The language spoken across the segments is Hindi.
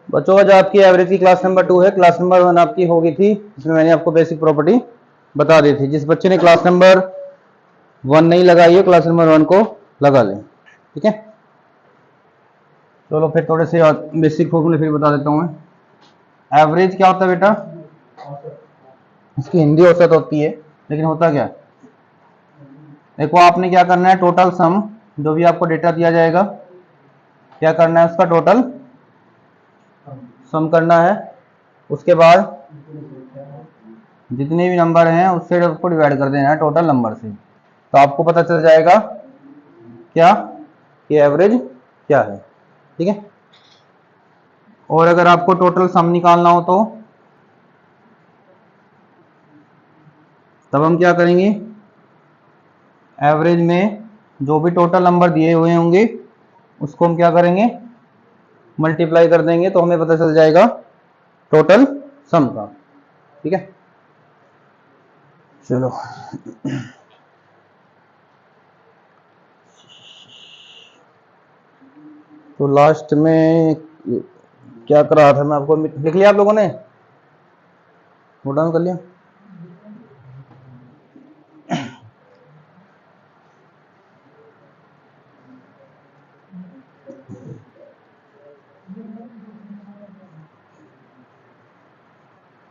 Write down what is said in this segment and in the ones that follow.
बच्चों आज आपकी एवरेज की क्लास नंबर 2 है। क्लास नंबर 1 आपकी हो गई थी, इसमें मैंने आपको बेसिक प्रॉपर्टी बता दी थी। जिस बच्चे ने क्लास नंबर 1 नहीं लगाई है, क्लास नंबर 1 को लगा लें, ठीक है। चलो फिर थोड़े से बेसिक फॉर्मूले फिर बता देता हूँ मैं। एवरेज क्या होता है बेटा? इसकी हिंदी औसत होती है, लेकिन होता क्या है? देखो आपने क्या करना है, टोटल सम जो भी आपको डेटा दिया जाएगा, क्या करना है, उसका टोटल सम करना है। उसके बाद जितने भी नंबर हैं उससे उसको डिवाइड कर देना है टोटल नंबर से, तो आपको पता चल जाएगा क्या कि एवरेज क्या है, ठीक है। और अगर आपको टोटल सम निकालना हो तो तब हम क्या करेंगे, एवरेज में जो भी टोटल नंबर दिए हुए होंगे उसको हम क्या करेंगे, मल्टीप्लाई कर देंगे, तो हमें पता चल जाएगा टोटल सम का, ठीक है। चलो तो लास्ट में क्या कर रहा था मैं, आपको लिख लिया आप लोगों ने, नोट डाउन कर लिया?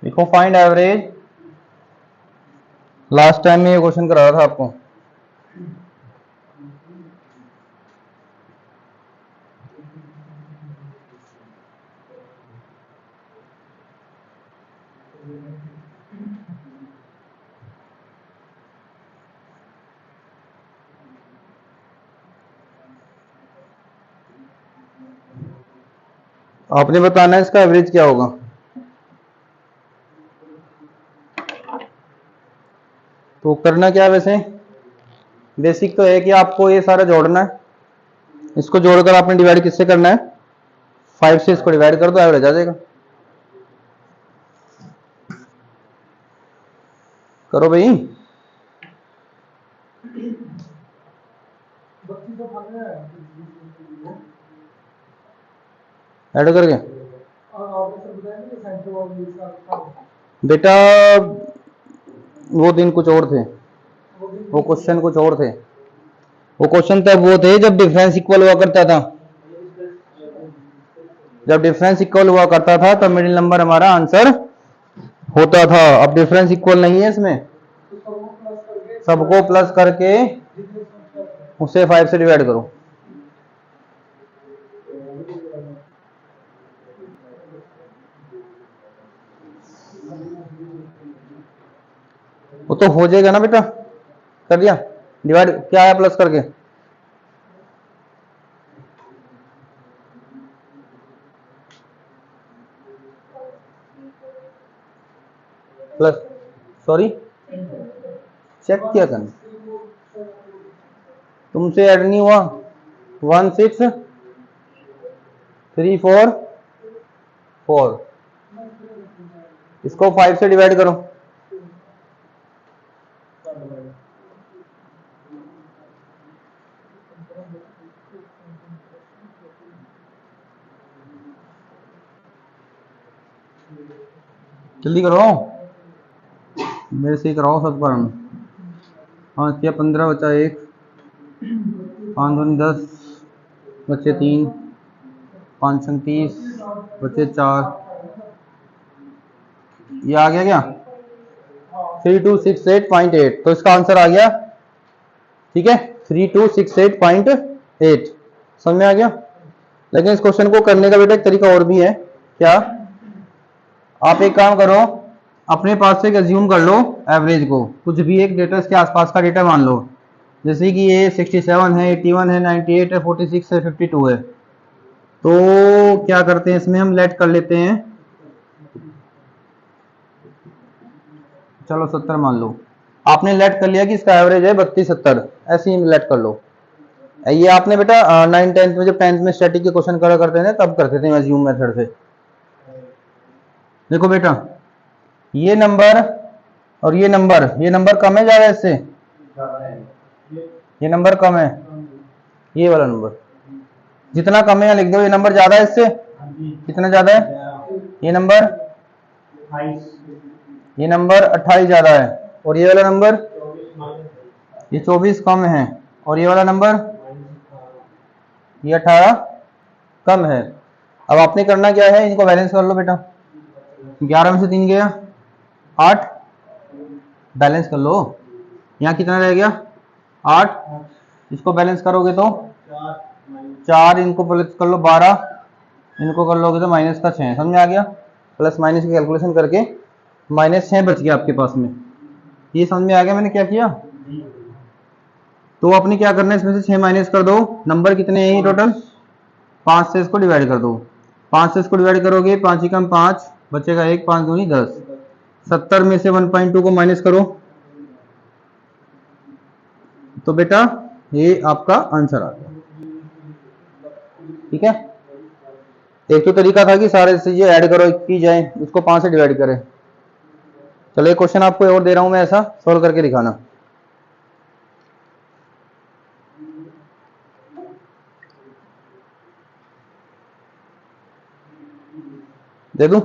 देखो फाइंड एवरेज, लास्ट टाइम में ये क्वेश्चन करा था आपको। आपने बताना है इसका एवरेज क्या होगा। तो करना क्या है, वैसे बेसिक तो है कि आपको ये सारा जोड़ना है, इसको जोड़कर आपने डिवाइड किससे करना है, 5 से इसको डिवाइड कर दो, एवरेज आ जाएगा। करो भाई, ऐड करके बेटा वो दिन कुछ और थे, वो क्वेश्चन कुछ और थे। वो क्वेश्चन तब वो थे जब डिफरेंस इक्वल हुआ करता था, जब डिफरेंस इक्वल हुआ करता था तब मिडिल नंबर हमारा आंसर होता था। अब डिफरेंस इक्वल नहीं है, इसमें सबको प्लस करके उसे 5 से डिवाइड करो। वो तो हो जाएगा ना बेटा, कर दिया डिवाइड, क्या आया प्लस करके, प्लस, सॉरी चेक किया था, तुमसे ऐड नहीं हुआ। 16344, इसको 5 से डिवाइड करो। जल्दी करो, मेरे से कराओ सब पर। 5 या 15 बचा 1, 5 दूनी 10 बचे 3, 5 30 बचे 4, ये आ गया क्या 3268.8, तो इसका आंसर आ गया, ठीक है 3268.8, समझ में आ गया। लेकिन इस क्वेश्चन को करने का बेटा एक तरीका और भी है, क्या, आप एक काम करो, अपने पास से एक अज्यूम कर लो एवरेज को, कुछ भी एक डेटा इसके आसपास का डेटा मान लो, जैसे कि ये 67 है, 81 है, 98 है, 46 है, 52 है। तो क्या करते हैं, इसमें हम लेट कर लेते हैं, चलो 70 मान लो, आपने लेट कर लिया कि इसका एवरेज है 3270, ऐसे ही लेट कर लो। ये आपने बेटा 9 10th में जब 10th में स्टैटिक के क्वेश्चन करा करते थे तब करते थे अज्यूम मेथड से। देखो बेटा ये नंबर और ये नंबर कम है ज्यादा, इससे ये नंबर कम है, ये वाला नंबर जितना कम है यहाँ लिख दो। ये नंबर ज्यादा है इससे, कितना ज्यादा है? ये नंबर 28 ज्यादा है, और ये वाला नंबर ये 24 कम है, और ये वाला नंबर ये 18 कम है। अब आपने करना क्या है, इनको बैलेंस कर लो बेटा। 11 में से 3 गया 8, बैलेंस कर लो। यहाँ कितना रह गया 8, इसको बैलेंस करोगे तो 4, इनको प्लस कर लो 12, इनको कर लोगे तो माइनस का 6। समझ में आ गया? प्लस माइनस की कैलकुलेशन करके -6 बच गया आपके पास में। ये समझ में आ गया मैंने क्या किया? तो आपने क्या करना है, इसमें से 6 माइनस कर दो। नंबर कितने हैं ये टोटल? 5 से इसको डिवाइड कर दो। 5 से इसको डिवाइड करोगे, 5 ही कम 5, बचेगा 1, 5 दूनी 10। 70 में से 1.2 को माइनस करो, तो बेटा ये आपका आंसर आ गया। ठीक है, एक तो तरीका था कि सारे चीजें ऐड करो की जाए, उसको 5 से डिवाइड करें। चलो एक क्वेश्चन आपको और दे रहा हूं मैं, ऐसा सोल्व करके दिखाना। दे दूं?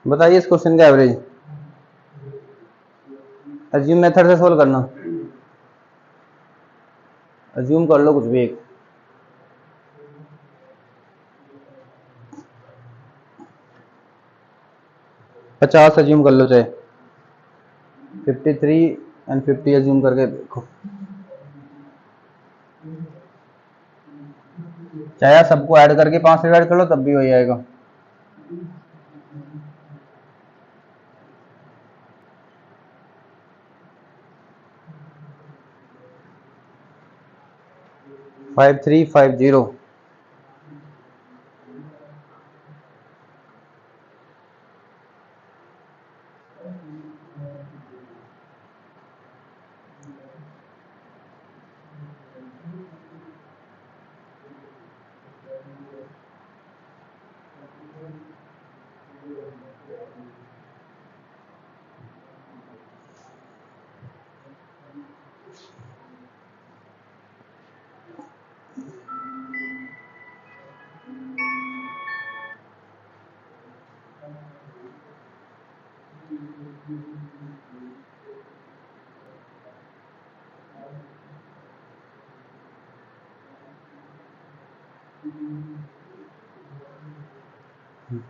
बताइए इस क्वेश्चन का एवरेज। अज्यूम मेथड से सोल्व करना, अज्यूम कर लो कुछ भी एक। पचास अज्यूम कर लो, चाहे 53 एंड 50 अज्यूम करके देखो, चाहे सबको ऐड करके 5 से डिवाइड कर लो तब भी हो जाएगा। फाइव 3 5 0।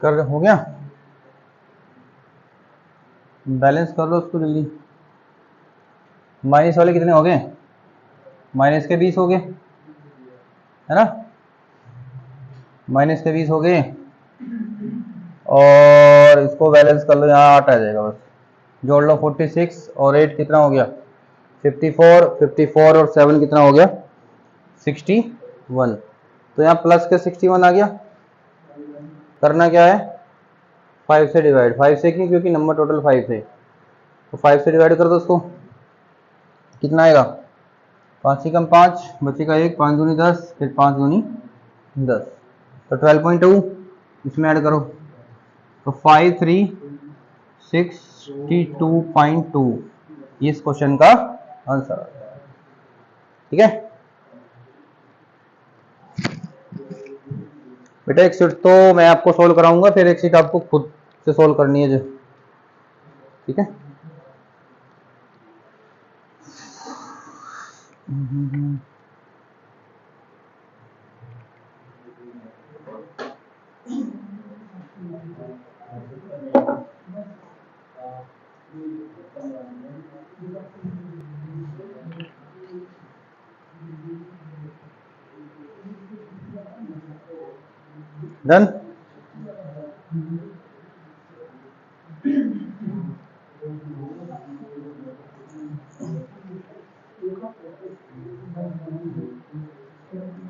कर हो गया, बैलेंस कर लो उसको जल्दी। माइनस वाले कितने हो गए? माइनस के 20 हो गए, है ना? माइनस के 20 हो गए, और इसको बैलेंस कर लो, यहाँ 8 आ जाएगा बस। जोड़ लो 46 और 8 कितना हो गया? 54, 54 और 7 कितना हो गया? 61। तो यहाँ प्लस के 61 आ गया। करना क्या है, 5 से डिवाइड। 5 से क्यों? क्योंकि नंबर टोटल 5 है, तो 5 से डिवाइड कर दो उसको, कितना आएगा? 5 ही कम 5, बचेगा 1, 5 दूनी 10, फिर 5 दूनी 10, तो 12.2 इसमें ऐड करो, तो 5362.2 ये इस क्वेश्चन का आंसर है। ठीक है बेटा, एक सीट तो मैं आपको सोल्व कराऊंगा, फिर एक सीट आपको खुद से सोल्व करनी है जो। ठीक है, डन।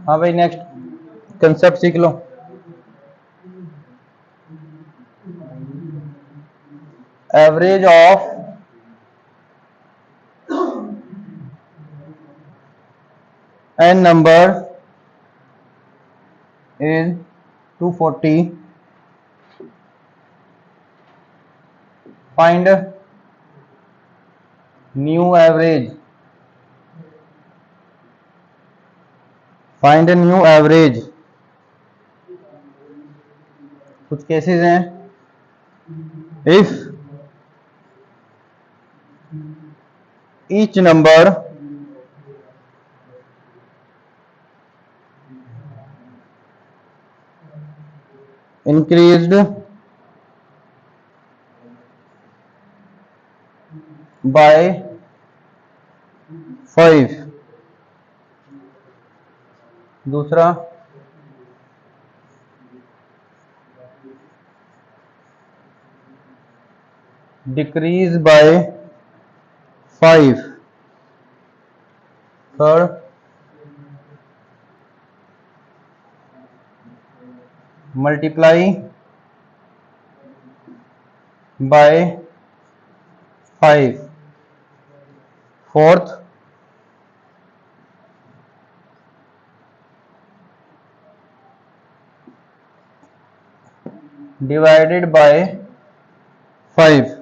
हाँ भाई, नेक्स्ट कंसेप्ट सीख लो। Average of n number is 240. Find new average. Find a new average. कुछ केसेस हैं। If each number increased by 5, दूसरा decrease by 5, third multiply by 5, fourth divided by 5।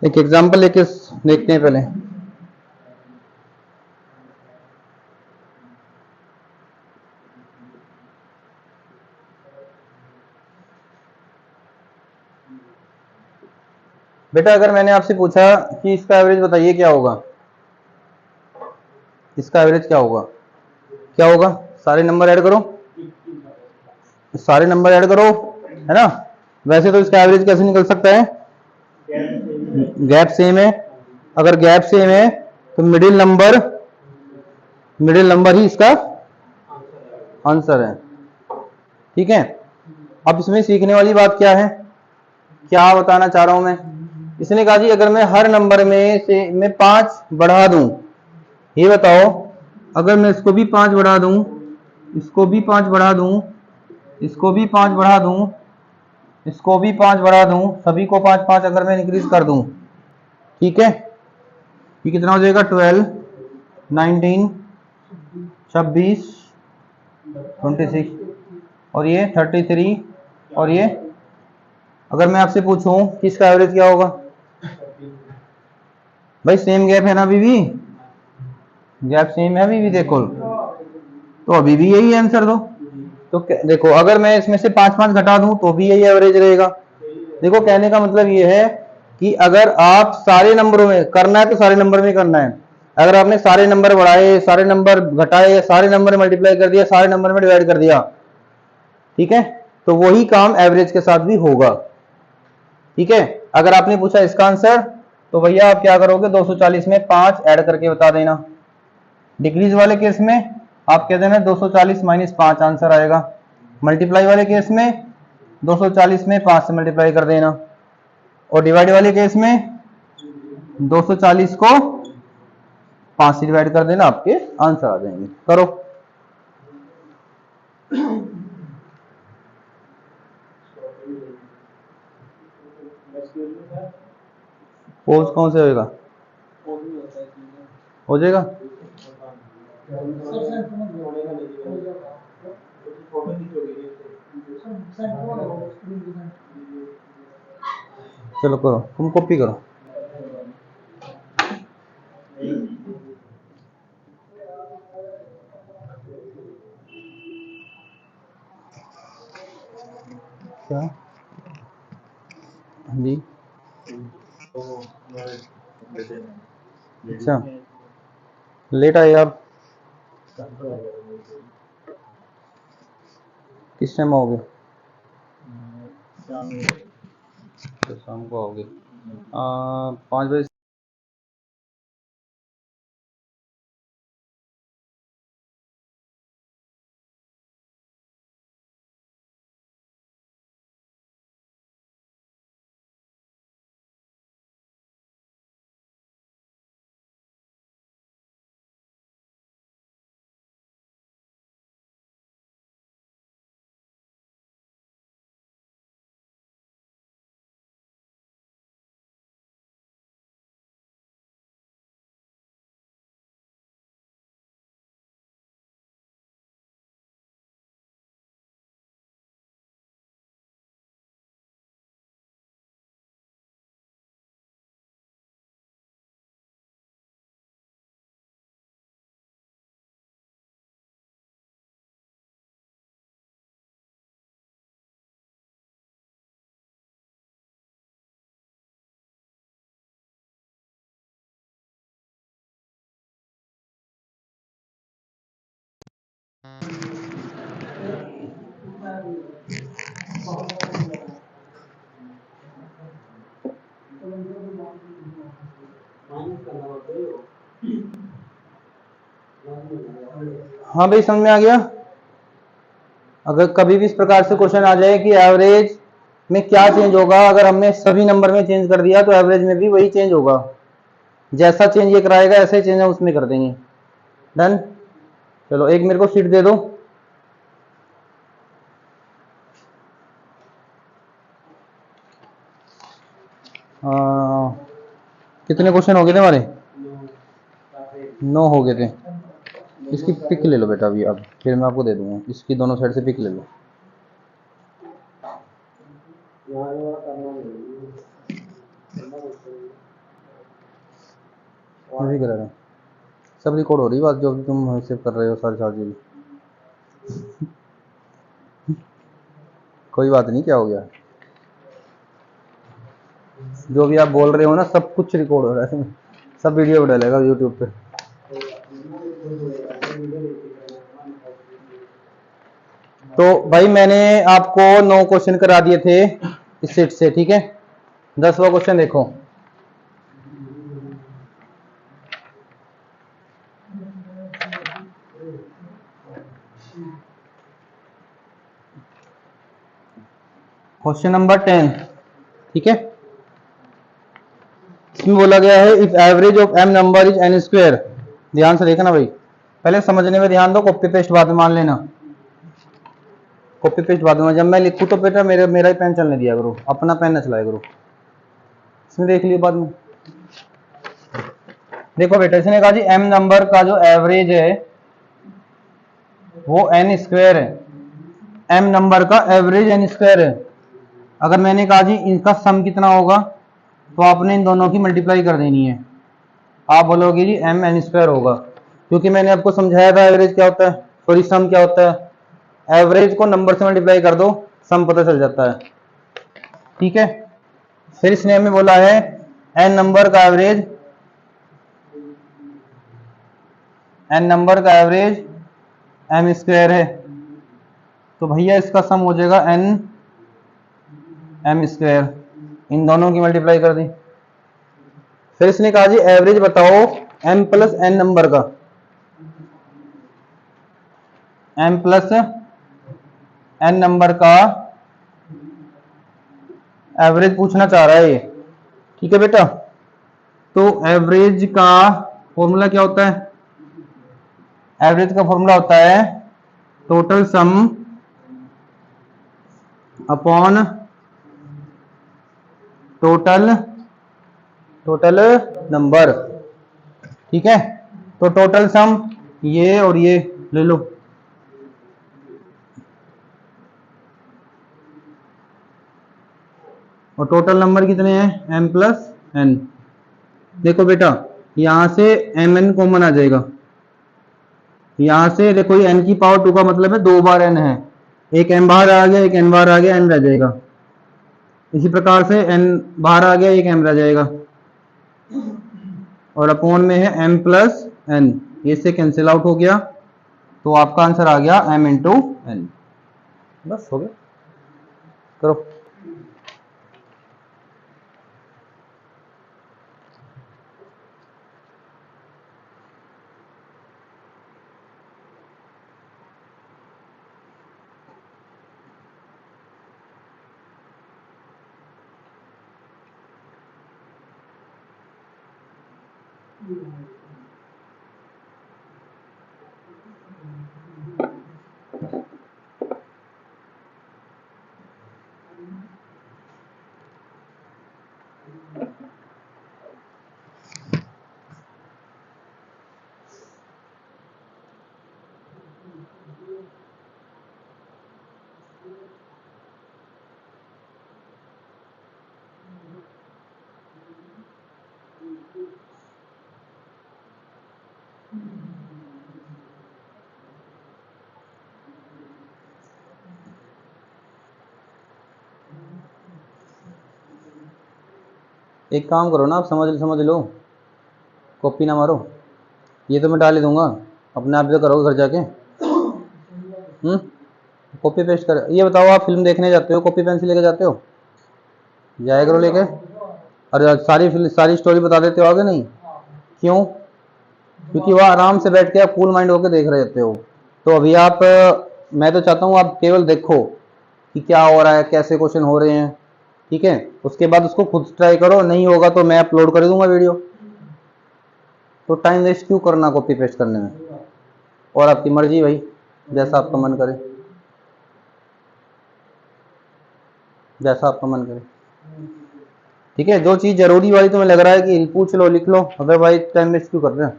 एक एग्जांपल लेके देखते हैं पहले। बेटा अगर मैंने आपसे पूछा कि इसका एवरेज बताइए क्या होगा, इसका एवरेज क्या होगा, क्या होगा? सारे नंबर ऐड करो, सारे नंबर ऐड करो, है ना। वैसे तो इसका एवरेज कैसे निकल सकता है? गैप सेम है। अगर गैप सेम है तो मिडिल नंबर ही इसका आंसर है। ठीक है। अब इसमें सीखने वाली बात क्या है, क्या बताना चाह रहा हूं मैं? इसने कहा जी अगर मैं हर नंबर में से मैं 5 बढ़ा दूं, ये बताओ, अगर मैं इसको भी 5 बढ़ा दूं, इसको भी 5 बढ़ा दूं, इसको भी 5 बढ़ा दूं, इसको भी 5 बढ़ा दूं, सभी को 5 5 अगर मैं इंक्रीज कर दूं, ठीक है, ये कितना हो जाएगा? 12, 19, 26, 26 और ये 33 और ये। अगर मैं आपसे पूछूं कि इसका एवरेज क्या होगा? भाई सेम गैप है ना, अभी भी गैप सेम है अभी भी, देखो तो अभी भी यही आंसर दो। तो देखो अगर मैं इसमें से 5 5 घटा दूं तो भी यही एवरेज रहेगा। देखो कहने का मतलब ये है कि अगर आप सारे नंबरों में करना है तो सारे नंबर में करना है। अगर आपने सारे नंबर बढ़ाए, सारे नंबर घटाए, सारे नंबर मल्टीप्लाई कर दिया, सारे नंबर में डिवाइड कर दिया, ठीक है, तो वही काम एवरेज के साथ भी होगा। ठीक है। अगर आपने पूछा इसका आंसर तो भैया आप क्या करोगे, 240 में 5 ऐड करके बता देना। डिक्रीज वाले केस में आप कह देना 240 माइनस 5 आंसर आएगा। मल्टीप्लाई वाले केस में 240 में 5 से मल्टीप्लाई कर देना। और डिवाइड वाले केस में 240 को 5 से डिवाइड कर देना, आपके आंसर आ जाएंगे। करो। पोज कौन से होएगा? हो जाएगा। चलो करो, तुम कॉपी करो। क्या? हाँ जी। अच्छा, लेट आए आप? किस टाइम आओगे? तो शाम को आओगे 5 बजे। हाँ भाई, समझ में आ गया। अगर कभी भी इस प्रकार से क्वेश्चन आ जाए कि एवरेज में क्या चेंज होगा, अगर हमने सभी नंबर में चेंज कर दिया तो एवरेज में भी वही चेंज होगा। जैसा चेंज ये कराएगा ऐसे चेंज हम उसमें कर देंगे। डन। चलो एक मेरे को शीट दे दो। कितने क्वेश्चन हो गए थे हमारे? 9 हो गए थे। इसकी पिक ले लो बेटा अभी, अब फिर मैं आपको दे दूंगा। इसकी दोनों साइड से पिक ले लो। अभी करा रहे सब रिकॉर्ड हो रही बात जो तुम सेव कर रहे हो सारी सारी। कोई बात नहीं, क्या हो गया? जो भी आप बोल रहे हो ना सब कुछ रिकॉर्ड हो रहा है, सब वीडियो डालेगा यूट्यूब पे। तो भाई मैंने आपको 9 क्वेश्चन करा दिए थे इस सेट से, ठीक है। 10वां क्वेश्चन देखो। क्वेश्चन नंबर 10, ठीक है। इसमें बोला गया है if average of m number is n square. ध्यान से देखना भाई, पहले समझने में ध्यान दो, कॉपी पेस्ट बाद में मान लेना। कॉपी पेस्ट बाद में, जब मैं लिखूं तो बेटा मेरा ही पेन चलने दिया करो, अपना पेन न चलाया करो। इसमें देख लियो बाद में। देखो बेटा, इसने कहा जी m नंबर का जो एवरेज है वो n स्क्वायर है। m नंबर का एवरेज n स्क्वायर है। अगर मैंने कहा जी इनका सम कितना होगा, तो आपने इन दोनों की मल्टीप्लाई कर देनी है। आप बोलोगे जी m n स्क्वायर होगा, क्योंकि मैंने आपको समझाया था एवरेज क्या होता है, सॉरी सम क्या होता है। एवरेज को नंबर से मल्टीप्लाई कर दो, सम पता चल जाता है, ठीक है। फिर इसने हमें बोला है n नंबर का एवरेज, n नंबर का एवरेज m स्क्वायर है, तो भैया इसका सम हो जाएगा n m स्क्वायर। इन दोनों की मल्टीप्लाई कर दी। फिर इसने कहा जी एवरेज बताओ m प्लस n नंबर का, m प्लस n नंबर का एवरेज पूछना चाह रहा है ये, ठीक है बेटा। तो एवरेज का फॉर्मूला क्या होता है? एवरेज का फॉर्मूला होता है total sum upon total number, ठीक है। तो टोटल सम ये और ये ले लो, और टोटल नंबर कितने हैं m प्लस n। देखो बेटा यहां से mn कॉमन आ जाएगा, यहां से देखो ये n की पावर 2 का मतलब है 2 बार n है, एक m बाहर आ गया, एक n बाहर आ गया, n रह जाएगा। इसी प्रकार से n बाहर आ गया, एक m रह जाएगा, और अपॉन में है m प्लस n, ये से कैंसिल आउट हो गया, तो आपका आंसर आ गया m इंटू n। बस हो गया, करो। एक काम करो ना, आप समझ लो, कॉपी ना मारो, ये तो मैं डाल ही दूंगा, अपने आप से करोगे घर जाके। कॉपी पेस्ट कर। ये बताओ, आप फिल्म देखने जाते हो कॉपी पेंसिल लेके जाते हो? जाया करो लेके। और सारी स्टोरी बता देते हो आगे नहीं? क्यों? क्योंकि वह आराम से बैठ के आप कूल माइंड होकर देख रहे होते हो। तो अभी आप, मैं तो चाहता हूँ आप केवल देखो कि क्या हो रहा है, कैसे क्वेश्चन हो रहे हैं, ठीक है? उसके बाद उसको खुद ट्राई करो, नहीं होगा तो मैं अपलोड कर दूंगा वीडियो। तो टाइम वेस्ट क्यों करना कॉपी पेस्ट करने में? और आपकी मर्जी भाई, जैसा आपका मन करे, जैसा आपका मन करे, ठीक है? जो चीज जरूरी वाली तुम्हें लग रहा है कि पूछ लो, लिख लो, अदरवाइज टाइम वेस्ट क्यों कर रहे हो?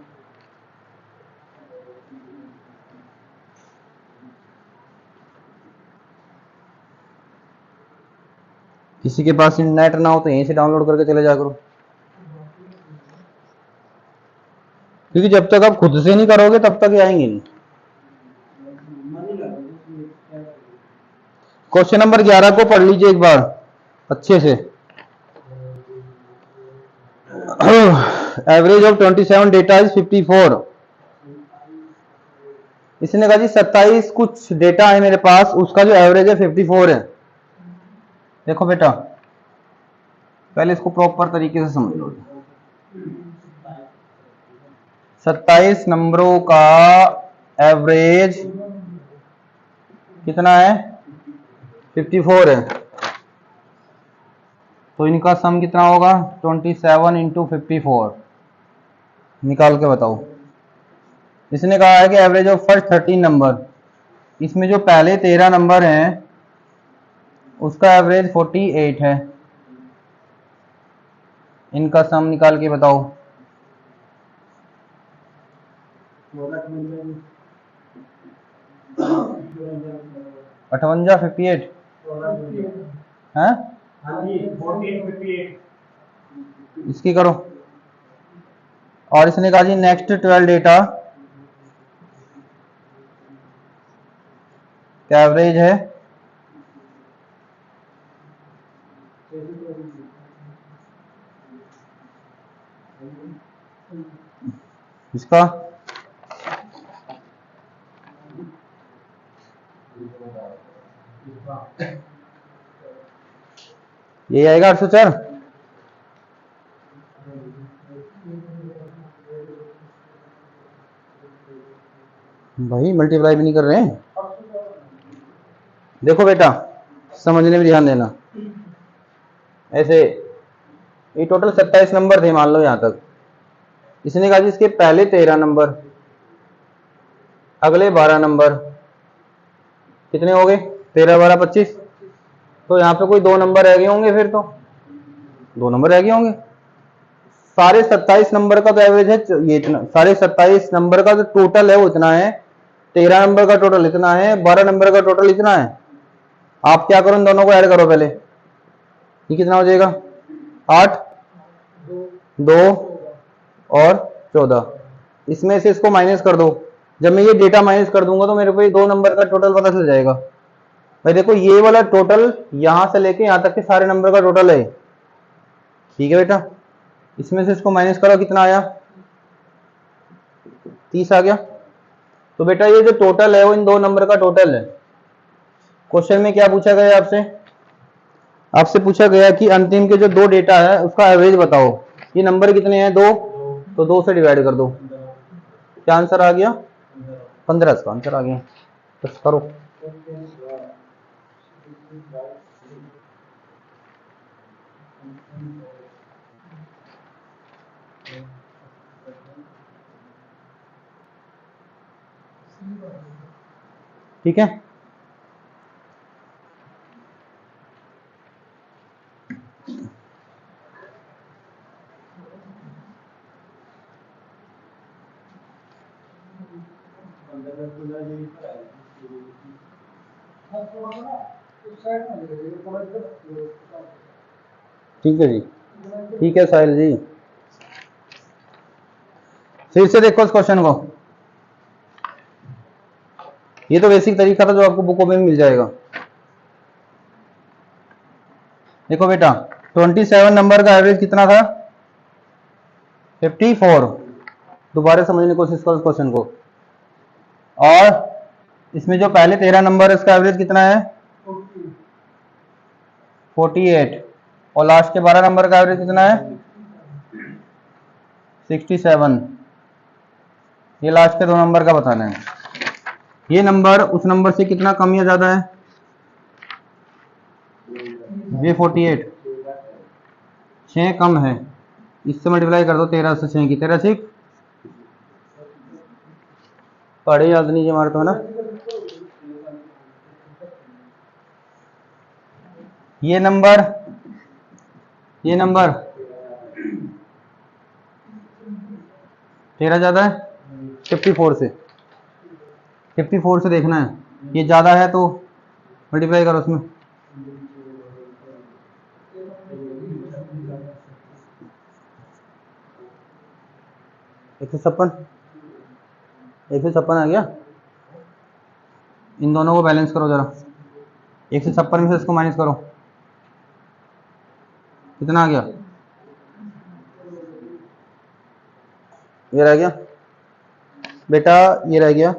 किसी के पास नेट ना हो तो यहीं से डाउनलोड करके चले जा करो, क्योंकि जब तक आप खुद से नहीं करोगे तब तक ये आएंगे नहीं। क्वेश्चन नंबर 11 को पढ़ लीजिए एक बार अच्छे से। Average of 27 data is 54। इसने कहा जी 27 कुछ डेटा है मेरे पास, उसका जो एवरेज है 54 है। देखो बेटा, पहले इसको प्रॉपर तरीके से समझ लो। 27 नंबरों का एवरेज कितना है? 54 है। तो इनका सम कितना होगा? 27 इंटू 54। निकाल के बताओ। इसने कहा है कि एवरेज ऑफ फर्स्ट 13 नंबर, इसमें जो पहले 13 नंबर हैं उसका एवरेज 48 है। इनका सम निकाल के बताओ। 58 58 है। इसकी करो। और इसने कहा जी नेक्स्ट 12 डेटा क्या एवरेज है? इसका ये आएगा 804। भाई मल्टीप्लाई भी नहीं कर रहे हैं। देखो बेटा, समझने में ध्यान देना। ऐसे ये टोटल 27 नंबर थे मान लो यहां तक। इसने कहा जी इसके पहले 13 नंबर, अगले 12 नंबर, कितने हो गए? 13 12 25। तो यहाँ पे कोई 2 नंबर रह गए होंगे, फिर तो 2 नंबर रह गए होंगे। सारे 27 नंबर का तो एवरेज है ये इतना, सारे 27 नंबर का जो टोटल है वो इतना है। 13 नंबर का टोटल इतना है, 12 नंबर का टोटल इतना है। आप क्या करो, इन दोनों को ऐड करो पहले। ये कितना हो जाएगा? 8 2 और 14। इसमें से इसको माइनस कर दो। जब मैं ये डेटा माइनस कर दूंगा तो मेरे को ये 2 नंबर का टोटल पता चल जाएगा। भाई देखो, ये वाला टोटल यहां से लेके यहां तक के सारे नंबर का टोटल है, ठीक है बेटा? इसमें से इसको माइनस करो, कितना आया? 30 आ गया। तो बेटा ये जो टोटल है वो इन 2 नंबर का टोटल है। क्वेश्चन में क्या पूछा गया आपसे? आपसे पूछा गया कि अंतिम के जो 2 डेटा है उसका एवरेज बताओ। ये नंबर कितने हैं? 2। तो 2 से डिवाइड कर दो। क्या आंसर आ गया? 15 इसका आंसर आ गया। बस करो। ठीक है, ठीक है जी, ठीक है साहिल जी। फिर से देखो इस क्वेश्चन को। ये तो बेसिक तरीका था जो आपको बुकों में मिल जाएगा। देखो बेटा, 27 नंबर का एवरेज कितना था? 54। दोबारा समझने की कोशिश करो इस क्वेश्चन को। और इसमें जो पहले 13 नंबर है इसका एवरेज कितना है? 48। और लास्ट के 12 नंबर का एवरेज कितना है? 67। ये लास्ट के 2 नंबर का बताना है। ये नंबर उस नंबर से कितना कम या ज्यादा है? ये 48 6 कम है। इससे मल्टीप्लाई कर दो 13 से 6 की। 13 6 पढ़े याद नहीं हमारे तो, है ना। ये नंबर 13 ज्यादा है 54 से। 54 से देखना है, ये ज्यादा है तो मल्टीप्लाई करो उसमें। 156 आ गया। इन दोनों को बैलेंस करो जरा। 156 में से इसको माइनस करो, कितना आ गया? ये रह गया बेटा, ये रह गया।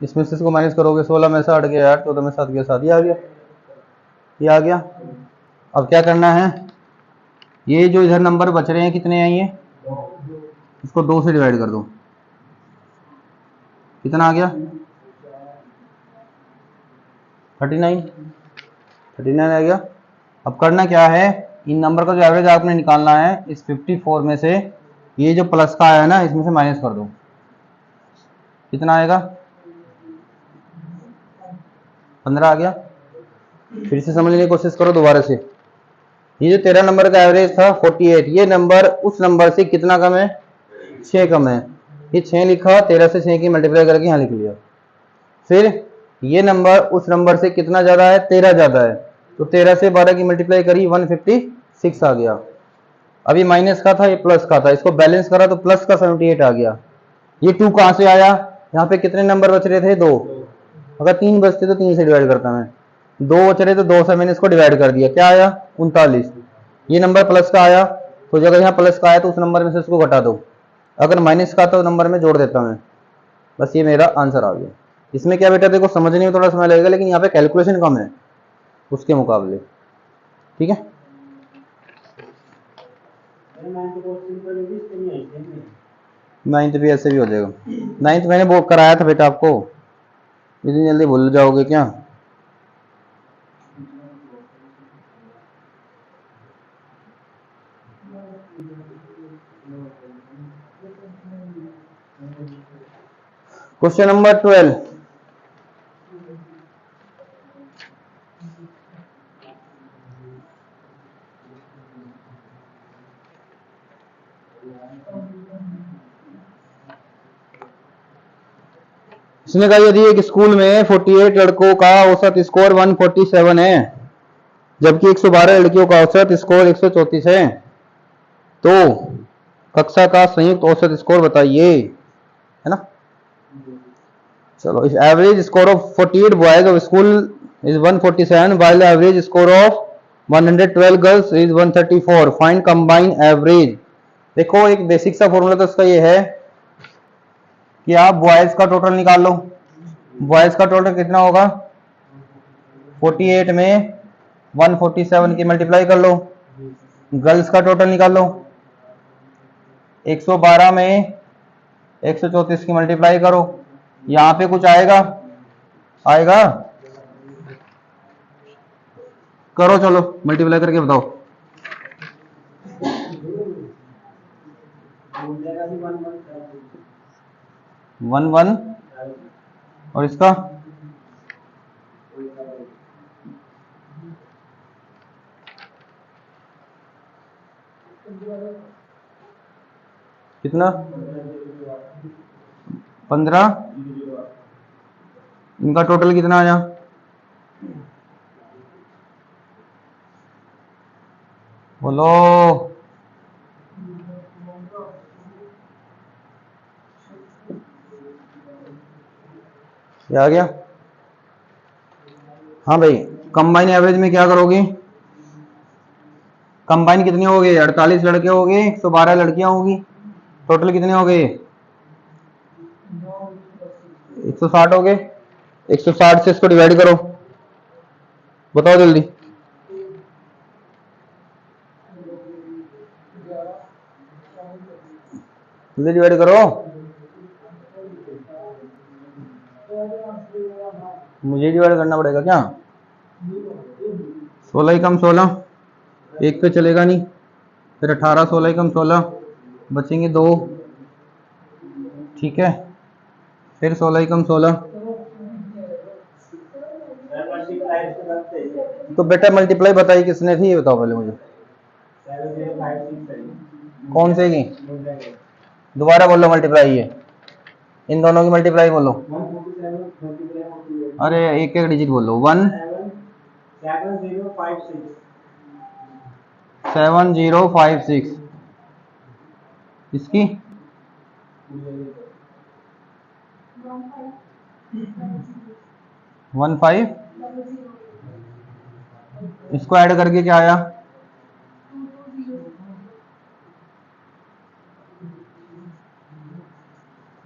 इसमें से इसको माइनस करोगे, 16 में से 8 गया 8, 14 में 7 गया 7, ये आ गया, ये आ गया। अब क्या करना है, ये जो इधर नंबर बच रहे हैं कितने हैं ये, इसको 2 से डिवाइड कर दो। कितना आ गया? 39 आ गया। अब करना क्या है, इन नंबर का जो एवरेज आपने निकालना है, इस 54 में से ये जो प्लस का आया है ना, इसमें से माइनस कर दो। कितना आएगा? 15 आ गया। फिर से समझने की कोशिश करो दोबारा से। ये जो 13 नंबर का एवरेज था 48, ये नंबर उस नंबर से कितना कम है? 6 कम है। ये 6 लिखा, 13 से 6 की मल्टीप्लाई करके यहाँ लिख लिया। फिर ये नंबर उस नंबर से कितना ज्यादा है? 13 ज्यादा है, तो 13 से 12 की मल्टीप्लाई करी, 156 आ गया। अभी माइनस का था, ये प्लस का था, इसको बैलेंस करा तो प्लस का 78 आ गया। ये 2 कहां से आया? यहाँ पे कितने नंबर बच रहे थे? 2। अगर 3 बचते तो 3 से डिवाइड करता मैं। 2 बच रहे तो 2 से मैंने इसको डिवाइड कर दिया, क्या आया? 39। ये नंबर प्लस का आया, तो जगह यहाँ प्लस का आया तो उस नंबर में से इसको घटा दो। अगर माइनस का तो नंबर में जोड़ देता मैं। बस ये मेरा आंसर आ गया। इसमें क्या बेटा, देखो समझने में थोड़ा समय लगेगा, लेकिन यहाँ पे कैलकुलेशन कम है उसके मुकाबले, ठीक है। नाइन्थ भी ऐसे भी हो जाएगा। नाइन्थ मैंने वो कराया था बेटा आपको, इतनी जल्दी भूल जाओगे क्या? Question number 12। इसने कहा यदि एक स्कूल में 48 लड़कों का औसत स्कोर 147 है, जबकि 112 लड़कियों का औसत स्कोर 134 है, तो कक्षा का संयुक्त औसत स्कोर बताइए, है ना। चलो, इस average score of 48 boys of school is 147 while the average score of 112 girls is 134, find combine average. देखो एक बेसिक सा फॉर्मूला तो इसका ये है कि आप बॉयज का टोटल निकाल लो। बॉयज का टोटल कितना होगा? 48 में 147 की मल्टीप्लाई कर लो। गर्ल्स का टोटल निकाल लो, 112 में 134 की मल्टीप्लाई करो। यहां पे कुछ आएगा? करो, चलो मल्टीप्लाई करके बताओ। 11 और इसका कितना? 15। इनका टोटल कितना आया? बोलो। ये आ गया। हाँ भाई, कंबाइन एवरेज में क्या करोगे? कंबाइन कितनी हो गई? 48 लड़के हो गए, 112 लड़कियां होगी, टोटल कितने हो गए? 160 हो गए। 160 से इसको डिवाइड करो, बताओ जल्दी। जल्दी डिवाइड करो, मुझे डिवाइड करना पड़ेगा क्या? 16 ही कम 16, एक पे चलेगा नहीं, फिर 18, 16 ही कम 16, बचेंगे 2, ठीक है, फिर 16 ही कम 16। तो बेटा मल्टीप्लाई बताइए किसने थी, ये बताओ पहले मुझे। कौन से की? दोबारा बोलो मल्टीप्लाई, ये इन दोनों की मल्टीप्लाई बोलो। अरे एक एक डिजिट बोलो। 17056, इसकी 15, इसको ऐड करके क्या आया?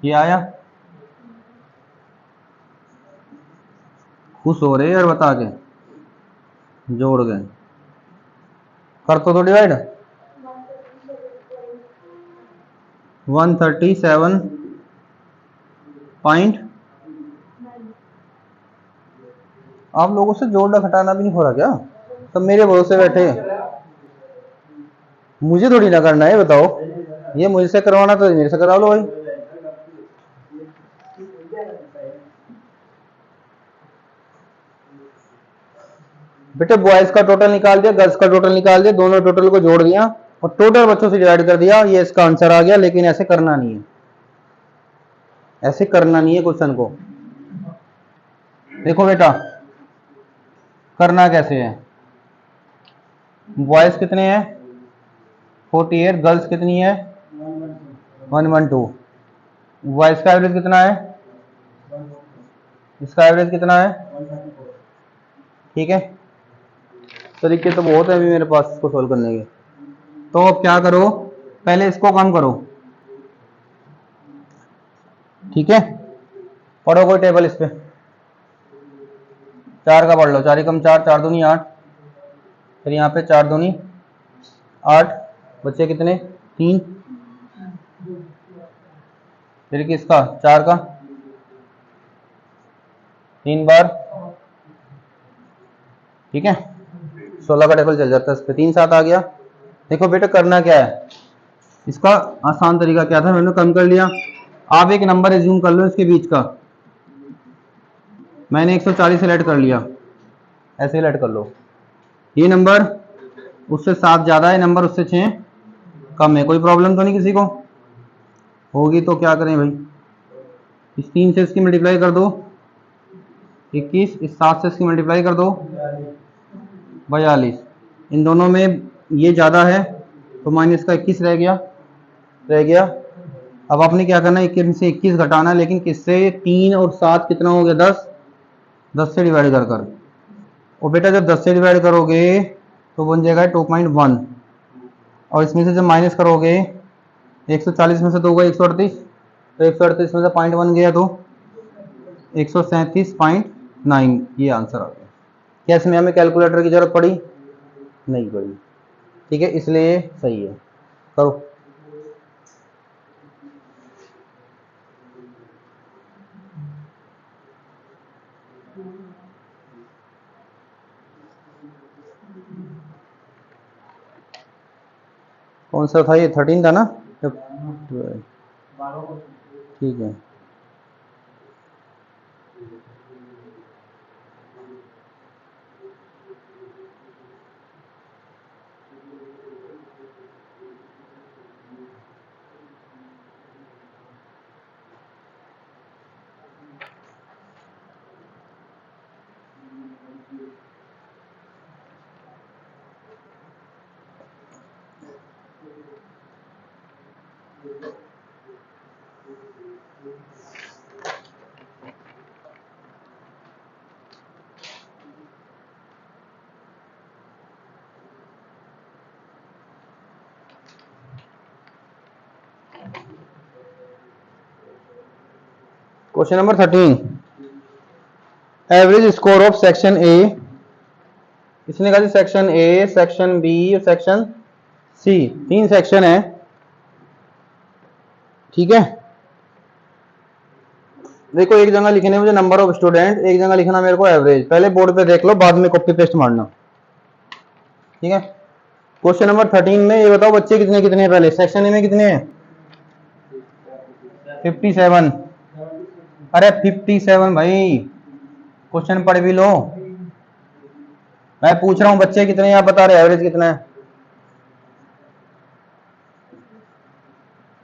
ये आया। खुश हो रहे यार बता के, जोड़ गए, कर तो डिवाइड। 137 पॉइंट, आप लोगों से जोड़ना घटाना भी नहीं हो रहा क्या? सब मेरे भरोसे बैठे, मुझे थोड़ी ना करना है, बताओ। ये मुझसे करवाना तो मेरे से करा लो भाई। बेटे बॉयज का टोटल निकाल दिया, गर्ल्स का टोटल निकाल दिया, दोनों टोटल को जोड़ दिया और टोटल बच्चों से डिवाइड कर दिया, ये इसका आंसर आ गया। लेकिन ऐसे करना नहीं है, ऐसे करना नहीं है क्वेश्चन को। देखो बेटा करना कैसे है, बॉयज कितने हैं? 48, गर्ल्स कितनी है? 112। बॉयज का एवरेज कितना है? इसका एवरेज कितना है? ठीक है, तरीके तो बहुत है अभी मेरे पास इसको सोल्व करने के। तो अब क्या करो, पहले इसको कम करो, ठीक है। पढ़ो कोई टेबल इस पे, 4 का पढ़ लो, 4 कम 4, 4 दूनी 8, फिर यहाँ पे 4 दूनी 8, बच्चे कितने? 3, फिर किसका? 4 का 3 बार, ठीक है, 16 का टेबल चल जाता है इस पे। 3 7 आ गया। देखो बेटा करना क्या है, इसका आसान तरीका क्या था, मैंने कम कर लिया। आप एक नंबर एज्यूम कर लो इसके बीच का, मैंने 140 सेलेक्ट कर लिया, ऐसे सेलेक्ट कर लो। ये नंबर उससे 7 ज्यादा है, नंबर उससे 6 कम है, कोई प्रॉब्लम तो नहीं किसी को? होगी तो क्या करें भाई, इस 3 से इसकी मल्टीप्लाई कर दो 21, इस 7 से इसकी मल्टीप्लाई कर दो 42, इन दोनों में ये ज्यादा है तो माइनस का 21 रह गया। अब आपने क्या करना है, 21 से 21 घटाना है, लेकिन किससे? 3 और 7 कितना हो गया? 10, 10 से डिवाइड कर कर। और बेटा जब 10 से डिवाइड करोगे तो बन जाएगा 2.1, और इसमें से जब माइनस करोगे 140 में से 2 गए 138, तो 138 में से 0.1 गया तो 137.9, ये आंसर आ गया। क्या इसमें हमें कैलकुलेटर की जरूरत पड़ी? नहीं पड़ी, ठीक है, इसलिए सही है। करो। कौन सा था ये? 13 था ना? ठीक है। Question number 13, average score of section ए, इसने कहा सेक्शन ए, सेक्शन बी और सेक्शन सी, 3 सेक्शन है, ठीक है। देखो एक जगह लिखने मुझे नंबर ऑफ स्टूडेंट, एक जगह लिखना मेरे को एवरेज। पहले बोर्ड पे देख लो, बाद में कॉपी पेस्ट मारना, ठीक है। क्वेश्चन नंबर 13 में ये बताओ बच्चे कितने कितने हैं, पहले सेक्शन ए में कितने हैं? 57। अरे 57 भाई, क्वेश्चन पढ़ भी लो। मैं पूछ रहा हूं बच्चे कितने हैं, आप बता रहे एवरेज कितना है।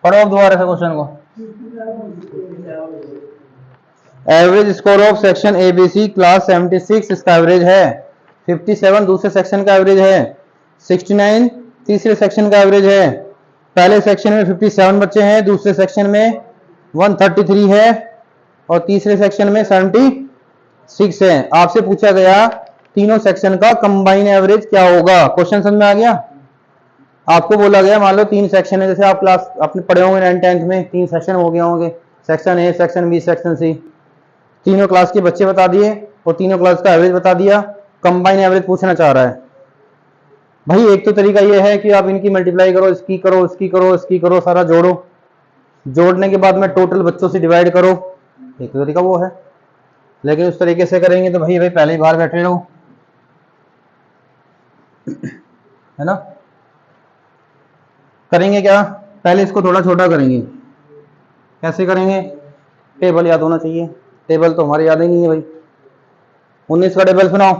पढ़ो अब दोबारा से क्वेश्चन को। Average score of section A B C class 76, इसका एवरेज है 57, दूसरे सेक्शन का एवरेज है 69, तीसरे सेक्शन का एवरेज है। पहले सेक्शन में 57 बच्चे हैं, दूसरे सेक्शन में 133 है और तीसरे सेक्शन में 76 है। आपसे पूछा गया तीनों सेक्शन का कंबाइन एवरेज क्या होगा। क्वेश्चन समझ में आ गया? आपको बोला गया मान लो 3 सेक्शन है, जैसे आप क्लास अपने पढ़े होंगे 9th 10th में, 3 सेक्शन हो गए होंगे, section A, section B, section C. तीनों क्लास के बच्चे बता दिए और तीनों क्लास का एवरेज बता दिया, कंबाइन एवरेज पूछना चाह रहा है। भाई एक तो तरीका ये है कि आप इनकी मल्टीप्लाई करो, इसकी करो, इसकी करो, इसकी करो, सारा जोड़ो, जोड़ने के बाद में टोटल बच्चों से डिवाइड करो, एक तो तरीका वो है। लेकिन उस तरीके से करेंगे तो भाई पहले ही बाहर बैठे रहो, है ना। करेंगे क्या, पहले इसको थोड़ा छोटा करेंगे। कैसे करेंगे? टेबल याद होना चाहिए, टेबल तो हमारे याद ही नहीं है भाई। 19 का टेबल सुनाओ।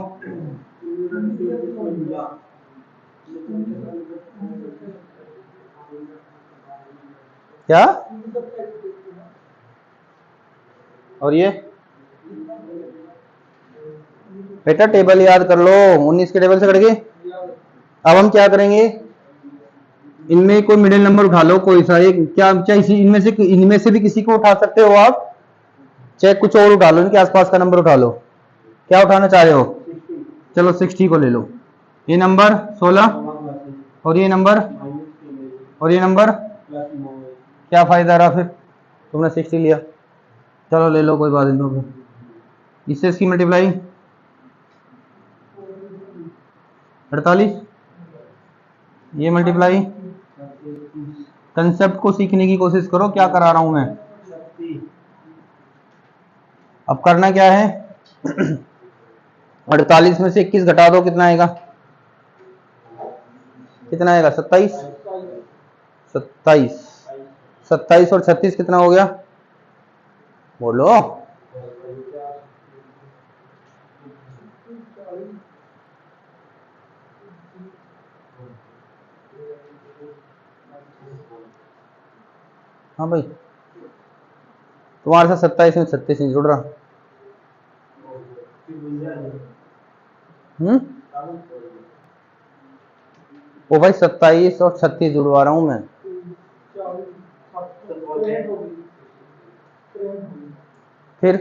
क्या? और ये बेटा टेबल याद कर लो, 19 के टेबल से कट गए। अब हम क्या करेंगे, इनमें कोई मिडिल नंबर उठा लो, कोई सा एक, क्या चाहे इनमें से भी किसी को उठा सकते हो आप, चाहे कुछ और उठा लो, इनके आसपास का नंबर उठा लो। क्या उठाना चाह रहे हो? चलो 60 को ले लो, ये नंबर 16 और ये नंबर और ये नंबर, क्या फायदा रहा फिर, तुमने 60 लिया। चलो ले लो, कोई बात नहीं। इससे इसकी मल्टीप्लाई 48, ये मल्टीप्लाई। कंसेप्ट को सीखने की कोशिश करो, क्या करा रहा हूं मैं। अब करना क्या है 48 में से 21 घटा दो, कितना आएगा? कितना आएगा? 27। 27, 27 और 36 कितना हो गया? बोलो। हाँ भाई, तुम्हारे साथ 27 में 36 नहीं जुड़ रहा। ओ भाई 27 और 36 जुड़वा रहा हूं मैं। फिर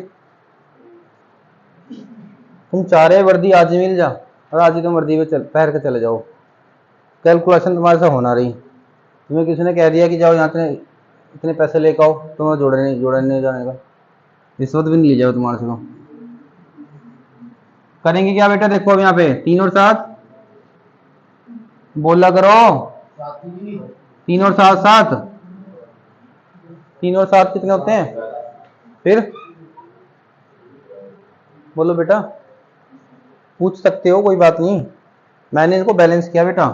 तुम चाह रहे वर्दी आज ही मिल जा, और आज ही तुम वर्दी में पहन के चले जाओ, कैलकुलेशन तुम्हारे से होना रही। तुम्हें किसी ने कह दिया कि जाओ यहाँ से इतने पैसे लेकर आओ, तुम्हें जोड़ने जाने का रिश्वत भी नहीं ली जाओ तुम्हारे से। तो करेंगे क्या बेटा, देखो अब यहाँ पे 3 और 7 बोला करो, 3 और 7 7, 3 और 7 कितने होते हैं? फिर बोलो बेटा, पूछ सकते हो, कोई बात नहीं। मैंने इसको बैलेंस किया बेटा,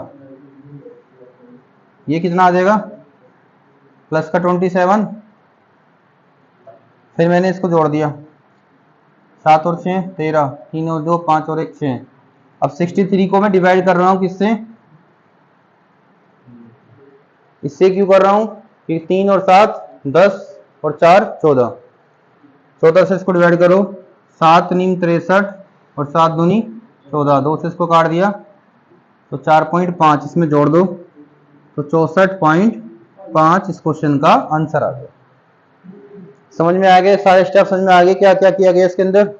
ये कितना आ जाएगा? प्लस का 27, फिर मैंने इसको जोड़ दिया, 7 और 6 13, 3 और 2 5 और 1 6। अब 63 को मैं डिवाइड कर रहा हूं किससे? इससे क्यों कर रहा हूं कि 3 और 7 10 और 4 14, 14 से इसको डिवाइड करो, 7 नीम 63 और 7 दूनी 14, 2 से इसको काट दिया तो 4.5 इसमें जोड़ दो तो 64.5 इस क्वेश्चन का आंसर आ गया। समझ में आ गए सारे स्टेप? समझ में आ गए क्या क्या किया गया इसके अंदर?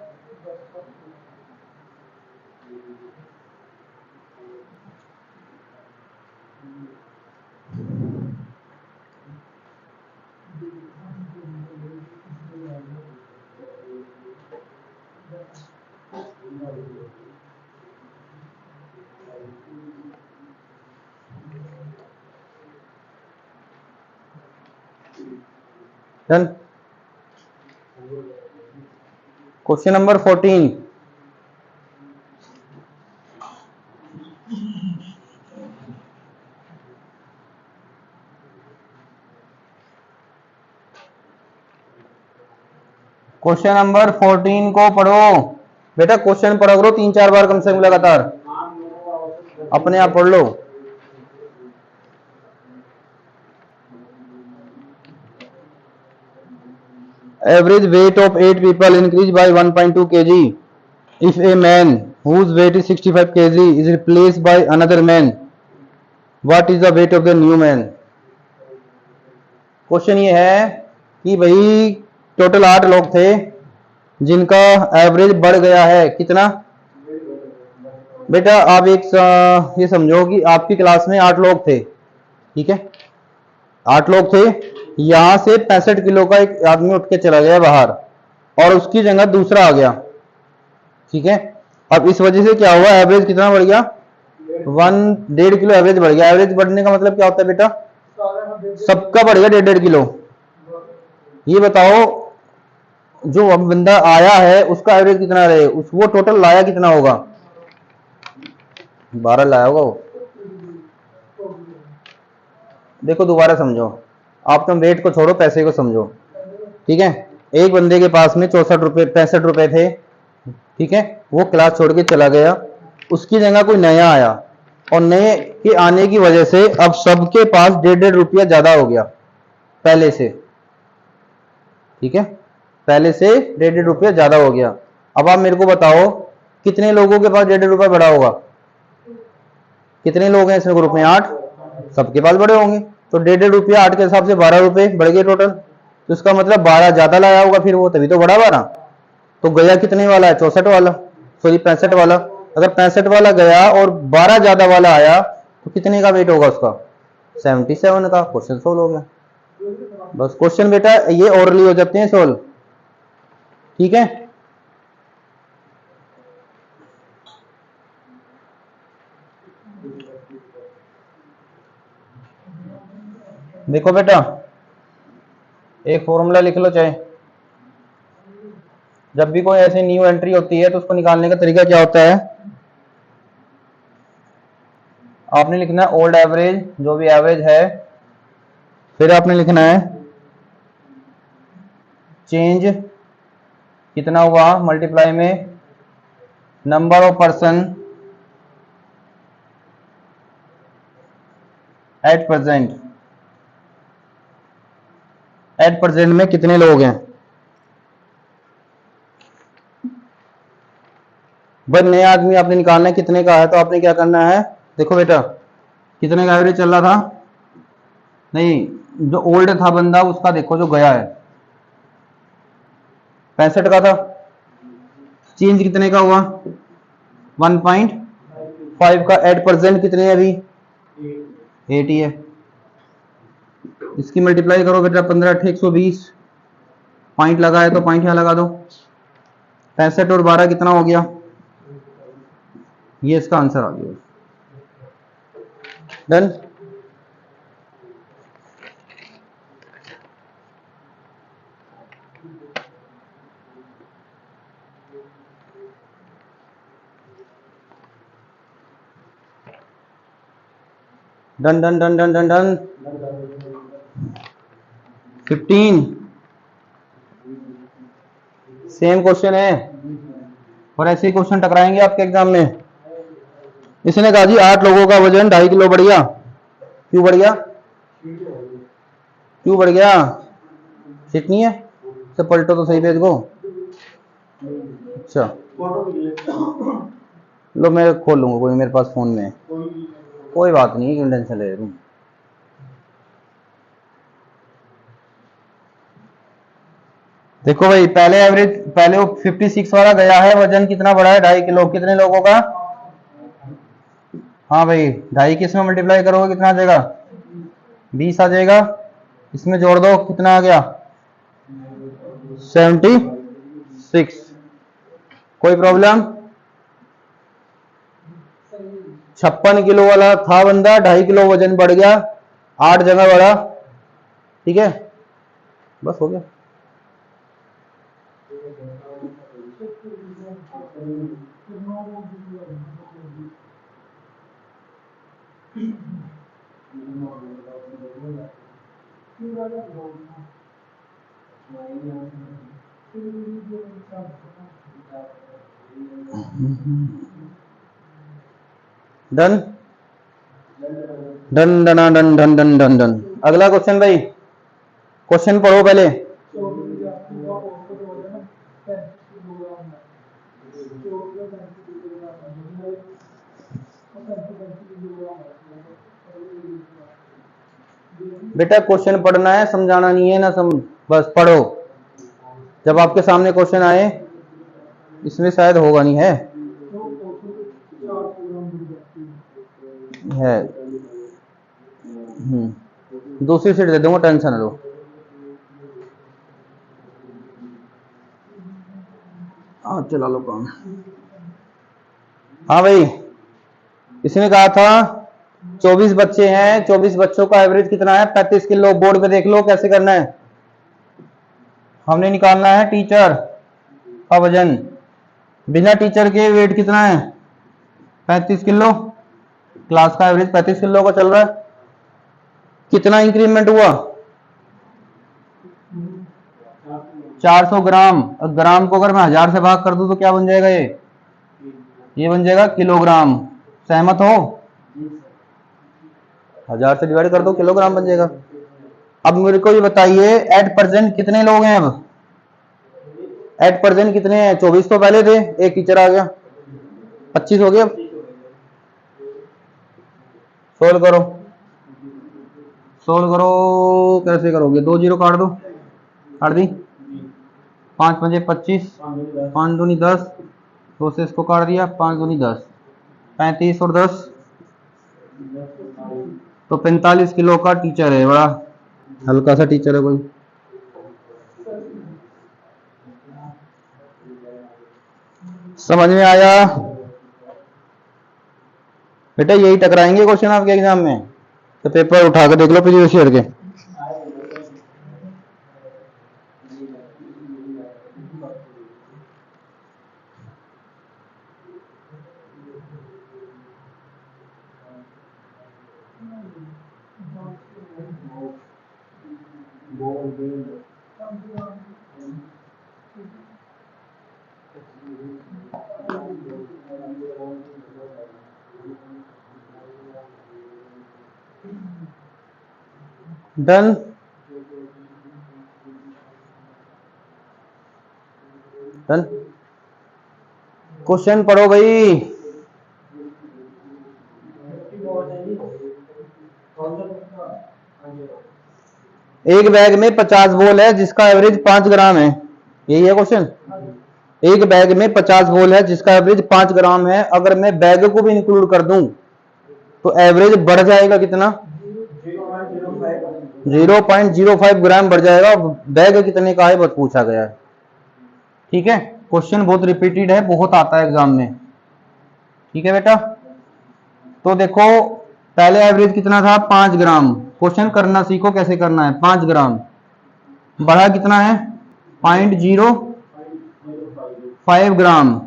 Done. Question number 14, question number 14 को पढ़ो बेटा। क्वेश्चन पढ़ा करो 3-4 बार कम से कम लगातार, अपने आप पढ़ लो। Average weight of 8 people increased by 1.2 kg. If a man whose weight is 65 kg is replaced by another man, what is the weight of the new man? Question ये है कि भाई टोटल 8 लोग थे जिनका एवरेज बढ़ गया है, कितना बेटा? आप एक ये समझो कि आपकी क्लास में 8 लोग थे, ठीक है, 8 लोग थे। यहां से 65 किलो का एक आदमी उठ के चला गया बाहर और उसकी जगह दूसरा आ गया, ठीक है। अब इस वजह से क्या हुआ, एवरेज कितना बढ़ गया? 1.5 किलो एवरेज बढ़ गया। एवरेज बढ़ने का मतलब क्या होता है बेटा? सबका बढ़ गया 1.5 किलो। ये बताओ जो अब बंदा आया है उसका एवरेज कितना रहे, वो टोटल लाया कितना होगा? 12 लाया होगा वो। देखो दोबारा समझो, आप तुम वेट को छोड़ो, पैसे को समझो, ठीक है। एक बंदे के पास में 64 रुपए 65 रुपए थे, ठीक है, वो क्लास छोड़ के चला गया, उसकी जगह कोई नया आया और नए के आने की वजह से अब सबके पास 1.5 रुपया ज्यादा हो गया पहले से, ठीक है, पहले से 1.5 रुपया ज्यादा हो गया। अब आप मेरे को बताओ कितने लोगों के पास 1.5 रुपया बढ़ा होगा? कितने लोग हैं इस ग्रुप में? 8, सबके पास बड़े होंगे, तो 1.5 रुपया 8 के हिसाब से 12 रुपए बढ़ गए टोटल। तो इसका मतलब 12 ज्यादा लाया होगा फिर वो, तभी तो बढ़ा 12। तो गया कितने वाला है? 64 वाला, सॉरी 65 वाला। अगर 65 वाला गया और 12 ज्यादा वाला आया तो कितने का वेट होगा उसका? 77 का। क्वेश्चन सोल्व हो गया। बस क्वेश्चन बेटा ये ओरली हो जाते हैं सोल्व, ठीक है। देखो बेटा एक फॉर्मूला लिख लो, चाहे जब भी कोई ऐसी न्यू एंट्री होती है तो उसको निकालने का तरीका क्या होता है? आपने लिखना है ओल्ड एवरेज, जो भी एवरेज है, फिर आपने लिखना है चेंज कितना हुआ मल्टीप्लाई में number of person at present में कितने लोग हैं। भाई नया आदमी आपने निकालना है कितने का है, तो आपने क्या करना है, देखो बेटा कितने का एवरेज चल रहा था, नहीं जो ओल्ड था बंदा उसका देखो जो गया है 65 का था, चेंज कितने का हुआ 1.5 का, एट प्रेजेंट कितने है अभी 80 है। इसकी मल्टीप्लाई करो बेटा 15 8 120, पॉइंट लगा है तो पॉइंट यहाँ लगा दो, 65 और 12 कितना हो गया, ये इसका आंसर आ गया। Done. Done done done done done done 15 same question है और ऐसे ही क्वेश्चन टकराएंगे आपके एग्जाम में। इसने कहा जी 8 लोगों का वजन 2.5 किलो बढ़ गया, क्यों बढ़ गया? क्यों बढ़ गया? ठीक नहीं है, तो पलटो तो सही पेज को। अच्छा लो मैं खोल लूंगा, कोई मेरे पास फोन में है, कोई बात नहीं, क्यों टेंशन ले रही हूँ। देखो भाई पहले एवरेज, पहले वो 56 वाला गया है, वजन कितना बढ़ा है 2.5 किलो, कितने लोगों का? हाँ भाई 2.5 किस में मल्टीप्लाई करोगे कितना आ जाएगा? 20 आ जाएगा। इसमें जोड़ दो कितना आ गया? 76। कोई प्रॉब्लम? 56 किलो वाला था बंदा, 2.5 किलो वजन बढ़ गया, 8 जगह बढ़ा। ठीक है, बस हो गया। Done done done done done done done done. अगला क्वेश्चन भाई, क्वेश्चन पढ़ो पहले। बेटा क्वेश्चन पढ़ना है, समझाना नहीं है ना, बस पढ़ो। जब आपके सामने क्वेश्चन आए, इसमें शायद होगा नहीं है है दूसरी सीट दे दूंगा, टेंशन लो। हाँ चला लो काम। हाँ भाई, इसने कहा था 24 बच्चे हैं, 24 बच्चों का एवरेज कितना है? 35 किलो। बोर्ड पे देख लो कैसे करना है। हमने निकालना है टीचर का वजन। बिना टीचर के वेट कितना है? 35 किलो। क्लास का एवरेज 35 किलो का चल रहा है। कितना इंक्रीमेंट हुआ? 400 ग्राम। ग्राम को अगर मैं 1000 से भाग कर दूं तो क्या बन जाएगा? ये बन जाएगा किलोग्राम। सहमत हो? 1000 से डिवाइड कर दो, किलोग्राम बन जाएगा। अब मेरे को ये बताइए, एट प्रेजेंट कितने लोग हैं? अब एट प्रेजेंट कितने हैं? 24 तो पहले थे, एक टीचर आ गया, 25 हो गया। सोल्व करो, सोल्व करो। कैसे करोगे? 2 जीरो काट दो, काट दी। 5 पंजे 25, 5 दूनी 10, 2 से इसको काट दिया, 5 दूनी 10, 35 और 10 तो 45 किलो का टीचर है। बड़ा हल्का सा टीचर है कोई। समझ में आया? बेटा यही टकराएंगे क्वेश्चन आपके एग्जाम में, तो पेपर उठा के देख लो प्रीवियस ईयर के। डन। डन। क्वेश्चन पढ़ो भाई। एक बैग में 50 बॉल है जिसका एवरेज 5 ग्राम है। यही है क्वेश्चन। एक बैग में 50 बॉल है जिसका एवरेज 5 ग्राम है। अगर मैं बैग को भी इंक्लूड कर दूं तो एवरेज बढ़ जाएगा कितना? 0.05 ग्राम बढ़ जाएगा। बैग कितने का है बस पूछा गया है। ठीक है, क्वेश्चन बहुत रिपीटेड है, बहुत आता है एग्जाम में। ठीक है बेटा, तो देखो पहले एवरेज कितना था? 5 ग्राम। क्वेश्चन करना सीखो कैसे करना है। 5 ग्राम बढ़ा कितना है? 0.05 ग्राम।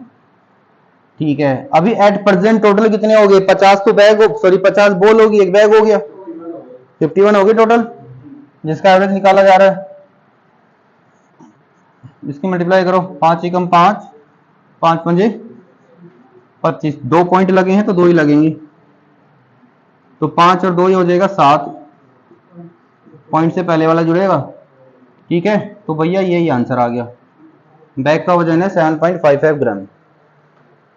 ठीक है, अभी एट प्रेजेंट टोटल कितने हो गए? 50 तो बैग, सॉरी 50 बॉल होगी, एक बैग हो गया, 51 हो गई टोटल, जिसका एवरेज निकाला जा रहा है। इसकी मल्टीप्लाई करो, 5 एकम 5, 5 पंजे 25। 2 पॉइंट लगे हैं तो 2 ही लगेंगे, तो 5 और 2 ही हो जाएगा 7 पॉइंट से पहले वाला जुड़ेगा। ठीक है, तो भैया यही आंसर आ गया। बैग का वजन है 7.55 ग्राम।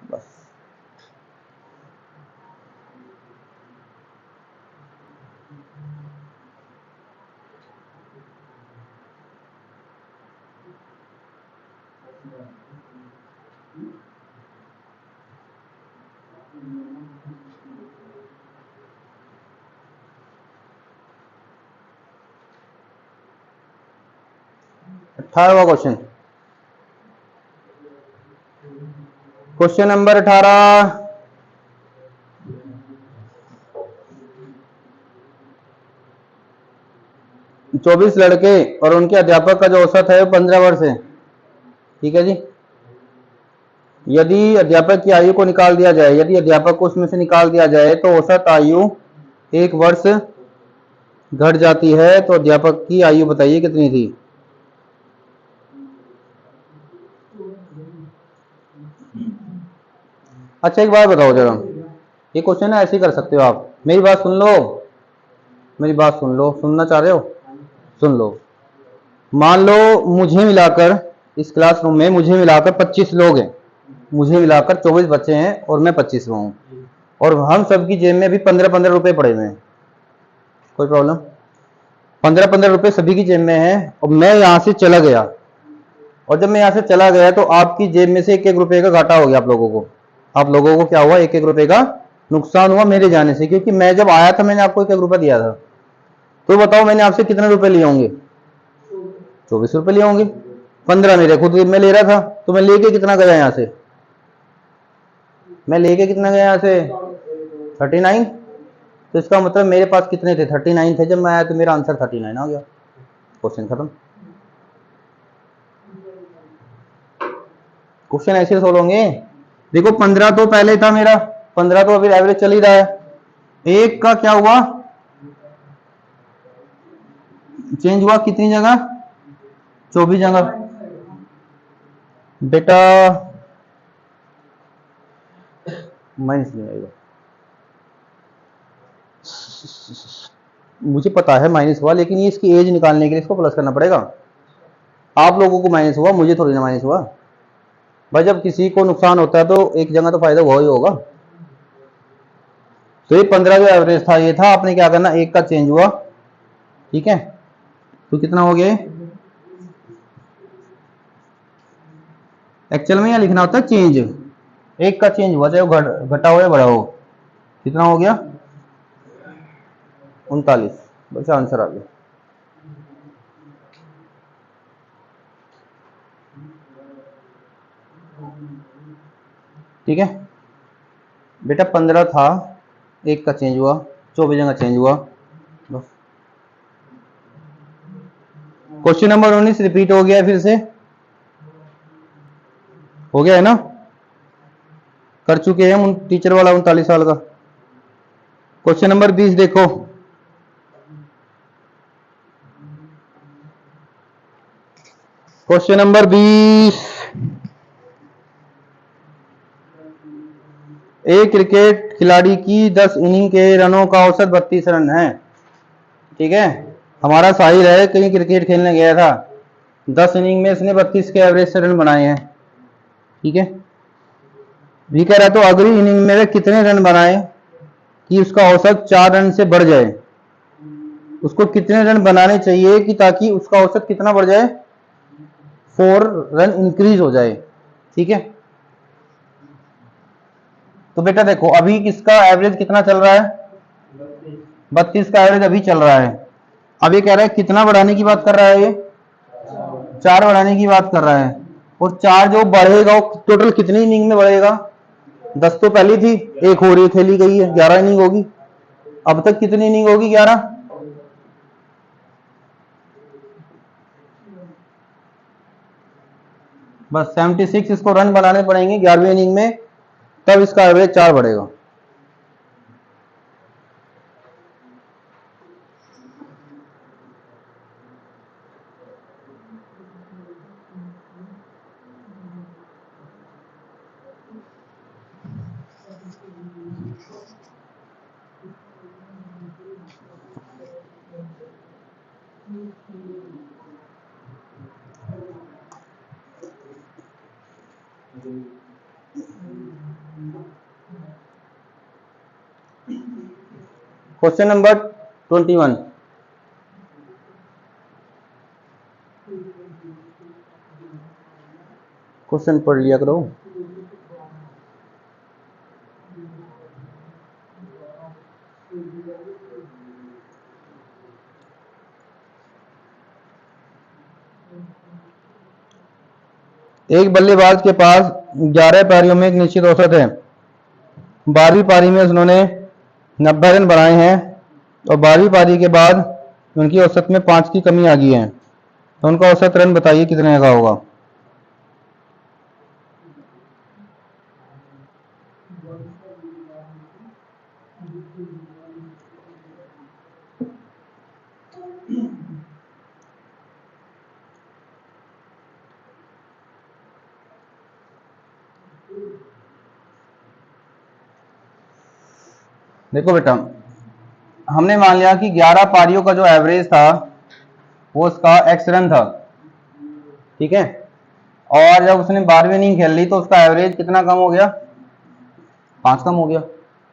बस। अठारहवां क्वेश्चन, क्वेश्चन नंबर 18। 24 लड़के और उनके अध्यापक का जो औसत है वो 15 वर्ष है। ठीक है जी। यदि अध्यापक की आयु को निकाल दिया जाए, यदि अध्यापक को उसमें से निकाल दिया जाए तो औसत आयु 1 वर्ष घट जाती है। तो अध्यापक की आयु बताइए कितनी थी। अच्छा एक बात बताओ जरा, ये क्वेश्चन है ऐसे ही कर सकते हो आप। मेरी बात सुन लो, मेरी बात सुन लो, सुनना चाह रहे हो सुन लो। मान लो मुझे मिलाकर इस क्लासरूम में मुझे मिलाकर 25 लोग हैं, मुझे मिलाकर 24 बच्चे हैं और मैं 25वां हूँ, और हम सबकी जेब में भी 15-15 रुपए पड़े हुए हैं। कोई प्रॉब्लम? 15-15 रुपए सभी की जेब में है और मैं यहां से चला गया, और जब मैं यहां से चला गया तो आपकी जेब में से 1-1 रुपए का घाटा हो गया। आप लोगों को क्या हुआ? 1-1 रुपए का नुकसान हुआ मेरे जाने से, क्योंकि मैं जब आया था मैंने आपको 1-1 रुपया दिया था। तो बताओ मैंने आपसे कितने रुपए लिए होंगे? 24 रुपए लिए होंगे। 15 मेरे खुद में ले रहा था, तो मैं लेके कितना गया यहां से? मैं लेके कितना गया यहां से? 39। तो इसका मतलब मेरे पास कितने थे? 39 थे जब मैं आया, तो मेरा आंसर 39 आ गया। क्वेश्चन खत्म। क्वेश्चन ऐसे सोल्व होंगे। देखो 15 तो पहले था मेरा, 15 तो अभी एवरेज चल ही रहा है। एक का क्या हुआ? चेंज हुआ कितनी जगह? 24 जगह। बेटा माइनस नहीं आएगा, मुझे पता है माइनस हुआ, लेकिन ये इसकी एज निकालने के लिए इसको प्लस करना पड़ेगा। आप लोगों को माइनस हुआ, मुझे थोड़ी ना माइनस हुआ भाई। जब किसी को नुकसान होता है तो एक जगह तो फायदा हुआ ही होगा। तो ये 15 जो एवरेज था ये था, आपने क्या करना, एक का चेंज हुआ। ठीक है, तो कितना हो गया? एक्चुअल में यह लिखना होता है चेंज, एक का चेंज हुआ, चाहे वो घटा हो या बढ़ा हो। कितना हो गया? 39। बस आंसर आ गया। ठीक है बेटा, 15 था, एक का चेंज हुआ, 24 जगह चेंज हुआ। बस क्वेश्चन नंबर 19 रिपीट हो गया, फिर से हो गया है ना, कर चुके हैं हम टीचर वाला 39 साल का। क्वेश्चन नंबर 20 देखो। क्वेश्चन नंबर 20, एक क्रिकेट खिलाड़ी की 10 इनिंग के रनों का औसत 32 रन है। ठीक है, हमारा साहिल है, कहीं क्रिकेट खेलने गया था, 10 इनिंग में इसने 32 के एवरेज से रन बनाए हैं। ठीक है, भी कह रहा है तो अगली इनिंग में कितने रन बनाए कि उसका औसत 4 रन से बढ़ जाए। उसको कितने रन बनाने चाहिए कि ताकि उसका औसत कितना बढ़ जाए? 4 रन इंक्रीज हो जाए। ठीक है, तो बेटा देखो अभी किसका एवरेज कितना चल रहा है? 32 का एवरेज अभी चल रहा है। अब ये कह रहा है कितना बढ़ाने की बात कर रहा है? ये 4 बढ़ाने की बात कर रहा है, और 4 जो बढ़ेगा वो टोटल कितनी इनिंग में बढ़ेगा? 10 तो पहली थी, एक हो रही खेली गई है, 11 इनिंग होगी। अब तक कितनी इनिंग होगी? 11। बस 76 इसको रन बनाने पड़ेंगे 11वीं इनिंग में, तब इसका एवरेज 4 बढ़ेगा। क्वेश्चन नंबर 21, क्वेश्चन पढ़ लिया करो। एक बल्लेबाज के पास 11 पारियों में एक निश्चित औसत है। 12वीं पारी में उन्होंने 90 रन बनाए हैं और 12वीं पारी के बाद उनकी औसत में 5 की कमी आ गई है, तो उनका औसत रन बताइए कितने का होगा। देखो बेटा, हमने मान लिया कि 11 पारियों का जो एवरेज था वो उसका एक्स रन था, ठीक है। और जब उसने 12वीं इनिंग खेल ली तो उसका एवरेज कितना कम हो गया, 5 कम हो गया।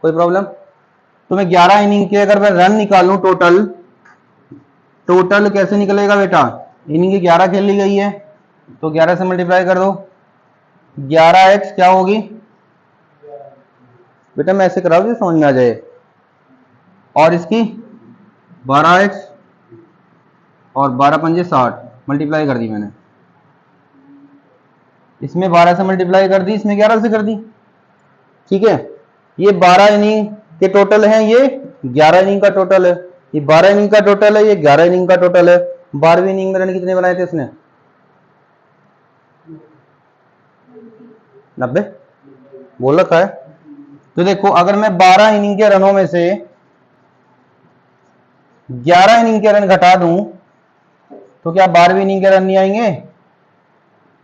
कोई प्रॉब्लम? तो मैं 11 इनिंग के अगर मैं रन निकालूं टोटल, टोटल कैसे निकलेगा बेटा, इनिंग 11 खेल ली गई है तो 11 से मल्टीप्लाई कर दो, 11x क्या होगी बेटा, मैं ऐसे कराओ जो समझ में आ जाए, और इसकी 12x और 12 पंजे 60 मल्टीप्लाई कर दी मैंने, इसमें 12 से मल्टीप्लाई कर दी, इसमें 11 से कर दी, ठीक है। ये 12 इनिंग के टोटल है, ये 11 इनिंग का टोटल है, ये 12 इनिंग का टोटल है, ये 11 इनिंग का टोटल है। 12वीं इनिंग में रन कितने बनाए थे इसने, 90 बोल रखा है। तो देखो अगर मैं 12 इनिंग के रनों में से 11 इनिंग के रन घटा दूं तो क्या 12वीं इनिंग के रन नहीं आएंगे,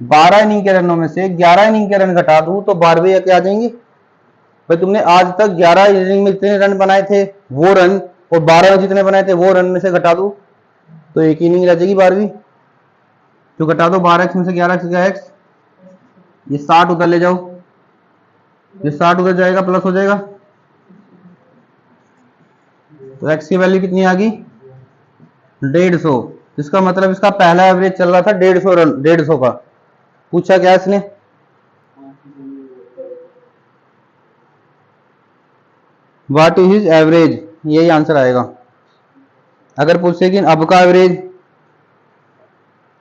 12 इनिंग के रनों में से 11 इनिंग के रन घटा दूं तो 12वीं के आ जाएंगे। भाई तुमने आज तक 11 इनिंग में जितने रन बनाए थे वो रन, और 12 में जितने बनाए थे वो रन में से घटा दो तो एक इनिंग रह जाएगी 12वीं। तो घटा दो 12x में से 11x क्या x, ये 60 उधर ले जाओ, ये 60 उधर जाएगा प्लस हो जाएगा, तो x की वैल्यू कितनी आ गई 150। इसका मतलब इसका पहला एवरेज चल रहा था 150 रन, 150 का। पूछा क्या इसने, व्हाट इज हिज एवरेज, यही आंसर आएगा। अगर पूछे कि अब का एवरेज,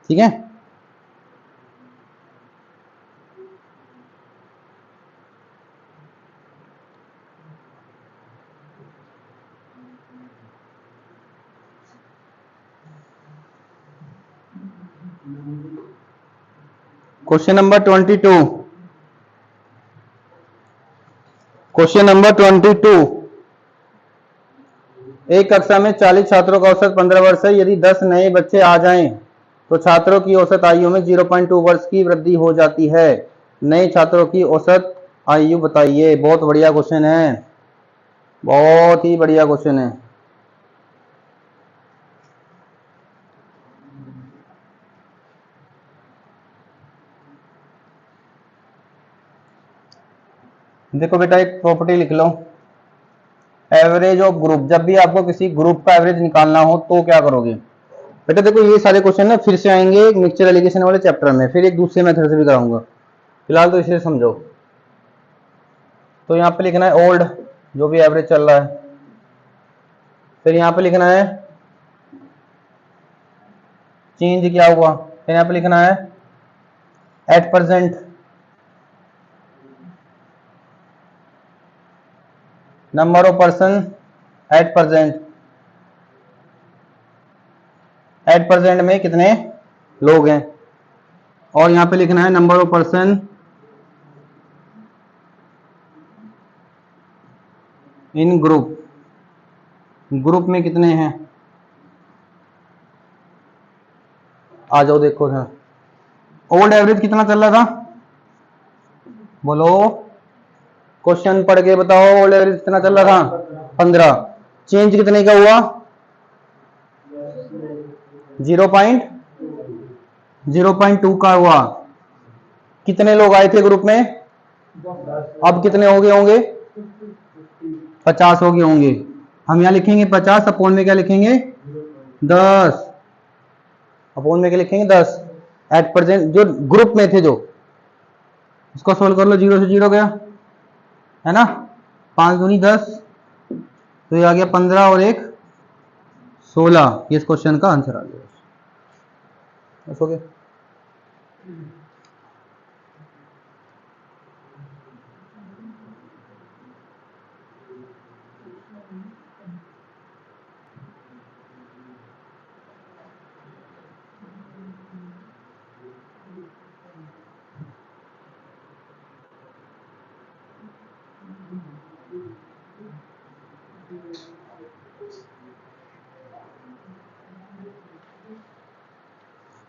ठीक है। क्वेश्चन नंबर 22, क्वेश्चन नंबर 22, एक कक्षा में 40 छात्रों का औसत 15 वर्ष है, यदि 10 नए बच्चे आ जाएं तो छात्रों की औसत आयु में 0.2 वर्ष की वृद्धि हो जाती है, नए छात्रों की औसत आयु बताइए। बहुत बढ़िया क्वेश्चन है, बहुत ही बढ़िया क्वेश्चन है। देखो बेटा एक प्रॉपर्टी लिख लो, एवरेज ऑफ ग्रुप। जब भी आपको किसी ग्रुप का एवरेज निकालना हो तो क्या करोगे बेटा, देखो ये सारे क्वेश्चन ना फिर से आएंगे एक मिक्सचर एलिगेशन वाले चैप्टर में, फिर एक दूसरे मेथड से भी कराऊंगा, फिलहाल तो इसे समझो। तो यहाँ पे लिखना है ओल्ड, जो भी एवरेज चल रहा है, फिर यहाँ पे लिखना है चेंज क्या हुआ, फिर यहाँ पे लिखना है eight percent, number of person eight percent, eight percent में कितने लोग हैं, और यहाँ पे लिखना है number of person in group, group में कितने हैं। आ जाओ देखो है ओल्ड एवरेज कितना चल रहा था, बोलो क्वेश्चन पढ़ के बताओ, ओल्ड एवरेज कितना चल रहा था 15, चेंज कितने का हुआ 0.2 का हुआ, कितने लोग आए थे ग्रुप में, अब कितने हो गए होंगे 50 हो गए होंगे। हम यहाँ लिखेंगे 50, अपोन में क्या लिखेंगे 10, अपोन में क्या लिखेंगे 10, एट प्रेजेंट जो ग्रुप में थे जो, इसको सोल्व कर लो, 0 से 0 गया है ना, 5 दूनी 10, तो ये आ गया 15 और 1 16, ये इस क्वेश्चन का आंसर आ गया। बस हो गया।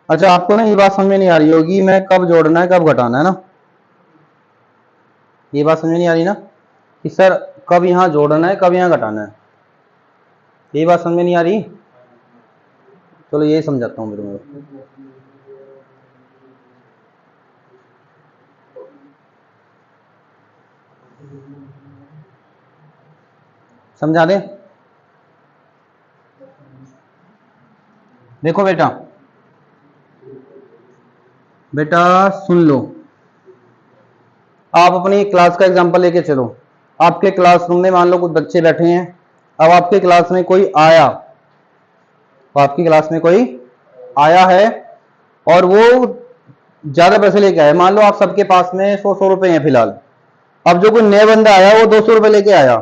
अच्छा, आपको ना ये बात समझ में नहीं आ रही होगी मैं कब जोड़ना है कब घटाना है ना, ये बात समझ में नहीं आ रही ना कि सर कब यहाँ जोड़ना है कब यहाँ घटाना है, ये बात समझ में नहीं आ रही। चलो यही समझाता हूँ मेरे को, समझा दे। देखो बेटा, बेटा सुन लो, आप अपनी क्लास का एग्जांपल लेके चलो। आपके क्लासरूम में मान लो कुछ बच्चे बैठे हैं, अब आपके क्लास में कोई आया, तो आपकी क्लास में कोई आया है और वो ज्यादा पैसे लेके आया, मान लो आप सबके पास में 100 रुपए हैं फिलहाल। अब जो कोई नया बंदा आया वो 200 रुपए लेके आया,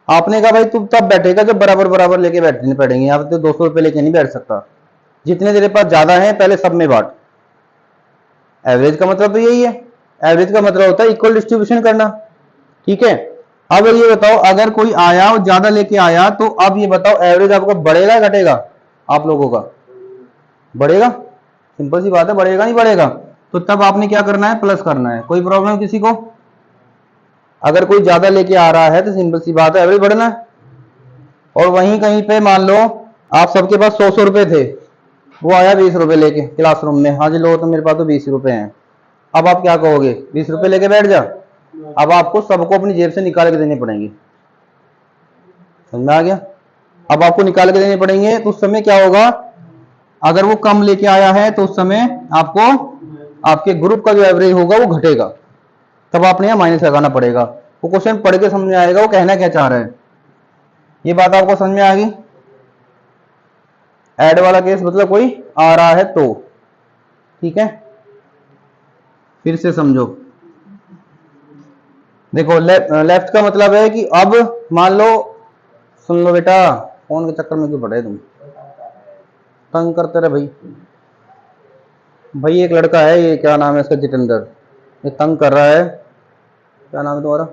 आपने कहा भाई तू तब बैठेगा जब बराबर बराबर लेके बैठने पड़ेंगे, यहाँ पे तो 200 रुपए लेके नहीं बैठ सकता, जितने तेरे पास ज्यादा है पहले सब में बांट। एवरेज का मतलब तो यही है, एवरेज का मतलब होता है इक्वल डिस्ट्रीब्यूशन करना, ठीक है। अब ये बताओ अगर कोई आया और ज्यादा लेके आया, तो अब ये बताओ एवरेज आपका बढ़ेगा घटेगा, आप लोगों का बढ़ेगा, सिंपल सी बात है, बढ़ेगा नहीं बढ़ेगा, तो तब आपने क्या करना है प्लस करना है। कोई प्रॉब्लम किसी को? अगर कोई ज्यादा लेके आ रहा है तो सिंपल सी बात है एवरेज बढ़ना है। और वहीं कहीं पे मान लो आप सबके पास 100 रुपए थे, वो आया 20 रुपए लेके क्लासरूम में, हाँ जी लो तो मेरे पास तो 20 रुपए हैं। अब आप क्या कहोगे, 20 रुपए लेके बैठ जा, अब आपको सबको अपनी जेब से निकाल के देने पड़ेंगे, समझ में आ गया। अब आपको निकाल के देने पड़ेंगे तो उस समय क्या होगा, अगर वो कम लेके आया है तो उस समय आपको आपके ग्रुप का जो एवरेज होगा वो घटेगा, तब आपने यहां माइनस लगाना पड़ेगा। वो क्वेश्चन पढ़ के समझ में आएगा वो कहना क्या चाह रहा है, ये बात आपको समझ में आ गई। ऐड वाला केस मतलब कोई आ रहा है तो, ठीक है, फिर से समझो। देखो लेफ्ट का मतलब है कि अब मान लो, सुन लो बेटा, फोन के चक्कर में क्यों पड़े तुम, तंग करते रहे भाई। भाई एक लड़का है, ये क्या नाम है इसका, जितेंद्र, ये तंग कर रहा है, क्या नाम है तुम्हारा,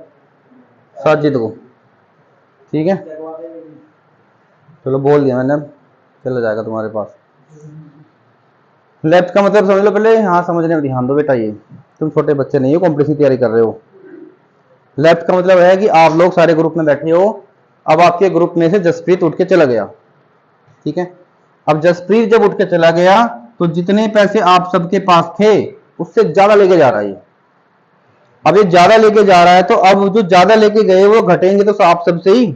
साजिद को, ठीक है। चलो बोल दिया मैंने, अब चला जाएगा तुम्हारे पास। लेफ्ट का मतलब समझ लो पहले, हाँ समझने में ध्यान दो बेटा, ये तुम छोटे बच्चे नहीं हो, कॉम्पिटिशन की तैयारी कर रहे हो। लेफ्ट का मतलब है कि आप लोग सारे ग्रुप में बैठे हो, अब आपके ग्रुप में से जसप्रीत उठ के चला गया, ठीक है। अब जसप्रीत जब उठ के चला गया तो जितने पैसे आप सबके पास थे उससे ज्यादा लेके जा रहा है। अब ये ज्यादा लेके जा रहा है तो अब जो ज्यादा लेके गए वो घटेंगे तो आप सबसे ही,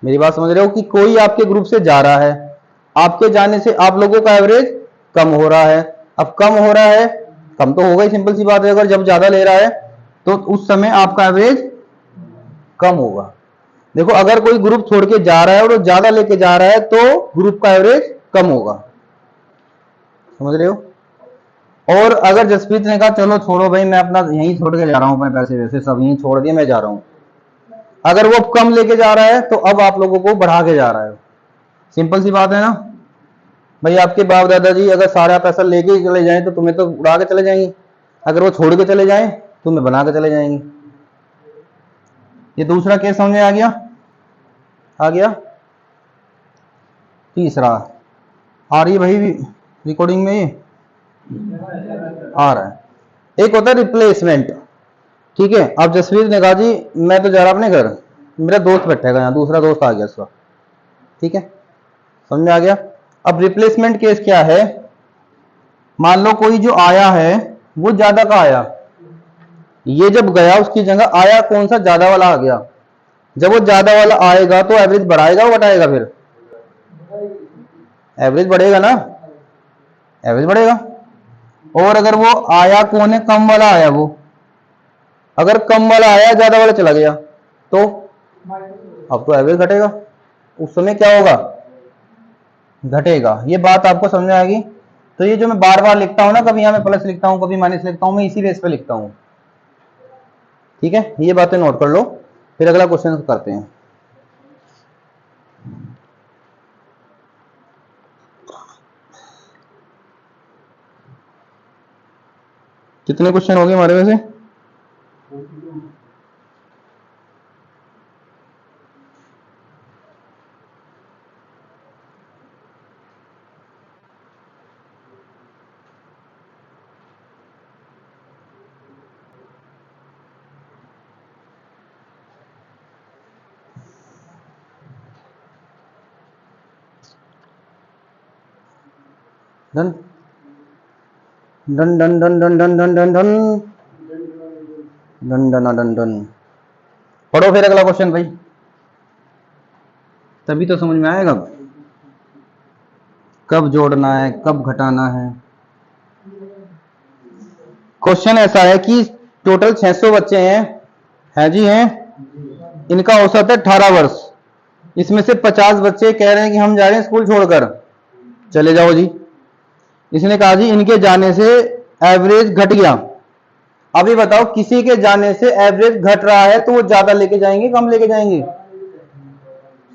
मेरी बात समझ रहे हो कि कोई आपके ग्रुप से जा रहा है, आपके जाने से आप लोगों का एवरेज कम हो रहा है। अब कम हो रहा है, कम तो होगा ही, सिंपल सी बात है, अगर जब ज्यादा ले रहा है तो उस समय आपका एवरेज कम होगा। देखो अगर कोई ग्रुप छोड़ के जा रहा है और वो ज्यादा लेके जा रहा है तो ग्रुप का एवरेज कम होगा, समझ रहे हो। और अगर जसप्रीत ने कहा चलो छोड़ो भाई मैं अपना यहीं छोड़ के जा रहा हूं, अपने पैसे वैसे सब यहीं छोड़ दिए मैं जा रहा हूं, अगर वो कम लेके जा रहा है तो अब आप लोगों को बढ़ा के जा रहा है, सिंपल सी बात है ना। भाई आपके बाप दादाजी अगर सारा पैसा लेके ही चले जाएं तो तुम्हें तो उड़ा के चले जाएंगे, अगर वो छोड़ के चले जाएं तुम्हें बना के चले जाएंगे। ये दूसरा केस समझ में आ गया, आ गया। तीसरा आ रही है भाई रिकॉर्डिंग में, ये आ रहा है। एक होता है रिप्लेसमेंट, ठीक है। अब जसवीर ने कहा जी मैं तो जा रहा अपने घर, मेरा दोस्त बैठेगा यहाँ, दूसरा दोस्त आ गया उसका, ठीक है, समझ में आ गया। अब रिप्लेसमेंट केस क्या है, मान लो कोई जो आया है वो ज्यादा का आया, ये जब गया उसकी जगह आया कौन सा, ज्यादा वाला आ गया। जब वो ज्यादा वाला आएगा तो एवरेज बढ़ाएगा वो घटाएगा, फिर एवरेज बढ़ेगा ना, एवरेज बढ़ेगा। और अगर वो आया कौन है, कम वाला आया, वो अगर कम वाला आया ज्यादा वाला चला गया तो अब तो एवरेज घटेगा, उस समय क्या होगा, घटेगा। ये बात आपको समझ में आएगी। तो ये जो मैं बार बार लिखता हूं ना, कभी यहां मैं प्लस लिखता हूं कभी माइनस लिखता हूं, मैं इसी बेस पे लिखता हूं, ठीक है। ये बातें नोट कर लो, फिर अगला क्वेश्चन करते हैं। कितने क्वेश्चन हो गए हमारे वैसे, done done done done done done done done done done done done done. पढ़ो फिर अगला क्वेश्चन भाई, तभी तो समझ में आएगा कब जोड़ना है कब घटाना है। क्वेश्चन ऐसा है कि टोटल 600 बच्चे हैं जी हैं, इनका औसत है 18 वर्ष। इसमें से 50 बच्चे कह रहे हैं कि हम जा रहे हैं स्कूल छोड़कर, चले जाओ जी। इसने कहा जी इनके जाने से एवरेज घट गया। अभी बताओ किसी के जाने से एवरेज घट रहा है तो वो ज्यादा लेके जाएंगे कम लेके जाएंगे?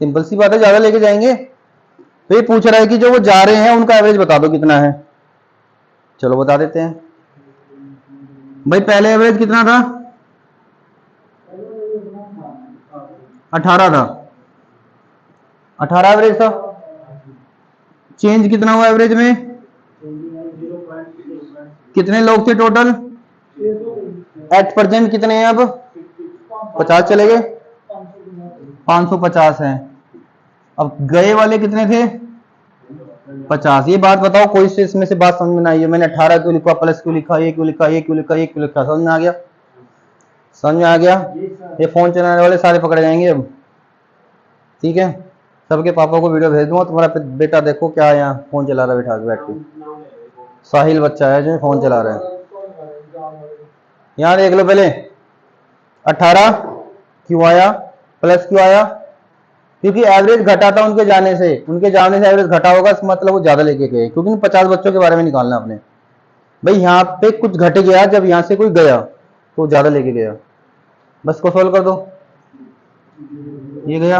सिंपल सी बात है, ज्यादा लेके जाएंगे। तो ये पूछ रहा है कि जो वो जा रहे हैं उनका एवरेज बता दो कितना है। चलो बता देते हैं भाई। पहले एवरेज कितना था? 18 था, 18 एवरेज था। चेंज कितना हुआ एवरेज में? कितने लोग थे टोटल? एट प्रेजेंट कितने हैं अब? 50 चले गए, 550 हैं। अब गए वाले कितने थे? 50। ये बात बताओ कोई से इसमें से बात समझ में नहीं है? मैंने 18 क्यों लिखा, प्लस क्यों लिखा, ये क्यों लिखा, ये क्यों लिखा, ये क्यों लिखा? समझ में आ गया? समझ में आ गया? ये फोन चलाने वाले सारे पकड़े जाएंगे अब, ठीक है। सबके पापा को वीडियो भेज दूंगा, तुम्हारा बेटा देखो क्या यहाँ फोन चला रहा है बैठा के बैठ के। साहिल बच्चा है जो फोन चला रहा है। यहाँ देख लो पहले 18 क्यों आया, प्लस क्यों आया? क्योंकि एवरेज घटा था उनके जाने से। उनके जाने से एवरेज घटा होगा, इसका मतलब वो ज्यादा लेके गए, क्योंकि 50 बच्चों के बारे में निकालना आपने। भाई यहाँ पे कुछ घट गया, जब यहाँ से कोई गया तो ज्यादा लेके गया। बस को सोल्व कर दो। ये गया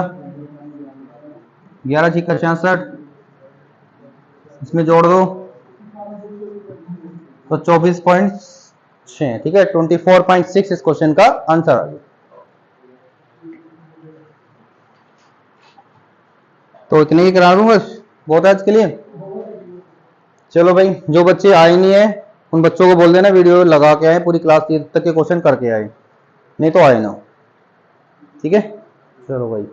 11 6 66, इसमें जोड़ दो तो 24.6, ठीक है। 24.6 इस क्वेश्चन का आंसर। तो इतने ही करा दूं बस, बहुत है आज के लिए। चलो भाई, जो बच्चे आए नहीं है उन बच्चों को बोल देना वीडियो लगा के आए, पूरी क्लास तक के क्वेश्चन करके आए, नहीं तो आए ना, ठीक है। चलो भाई।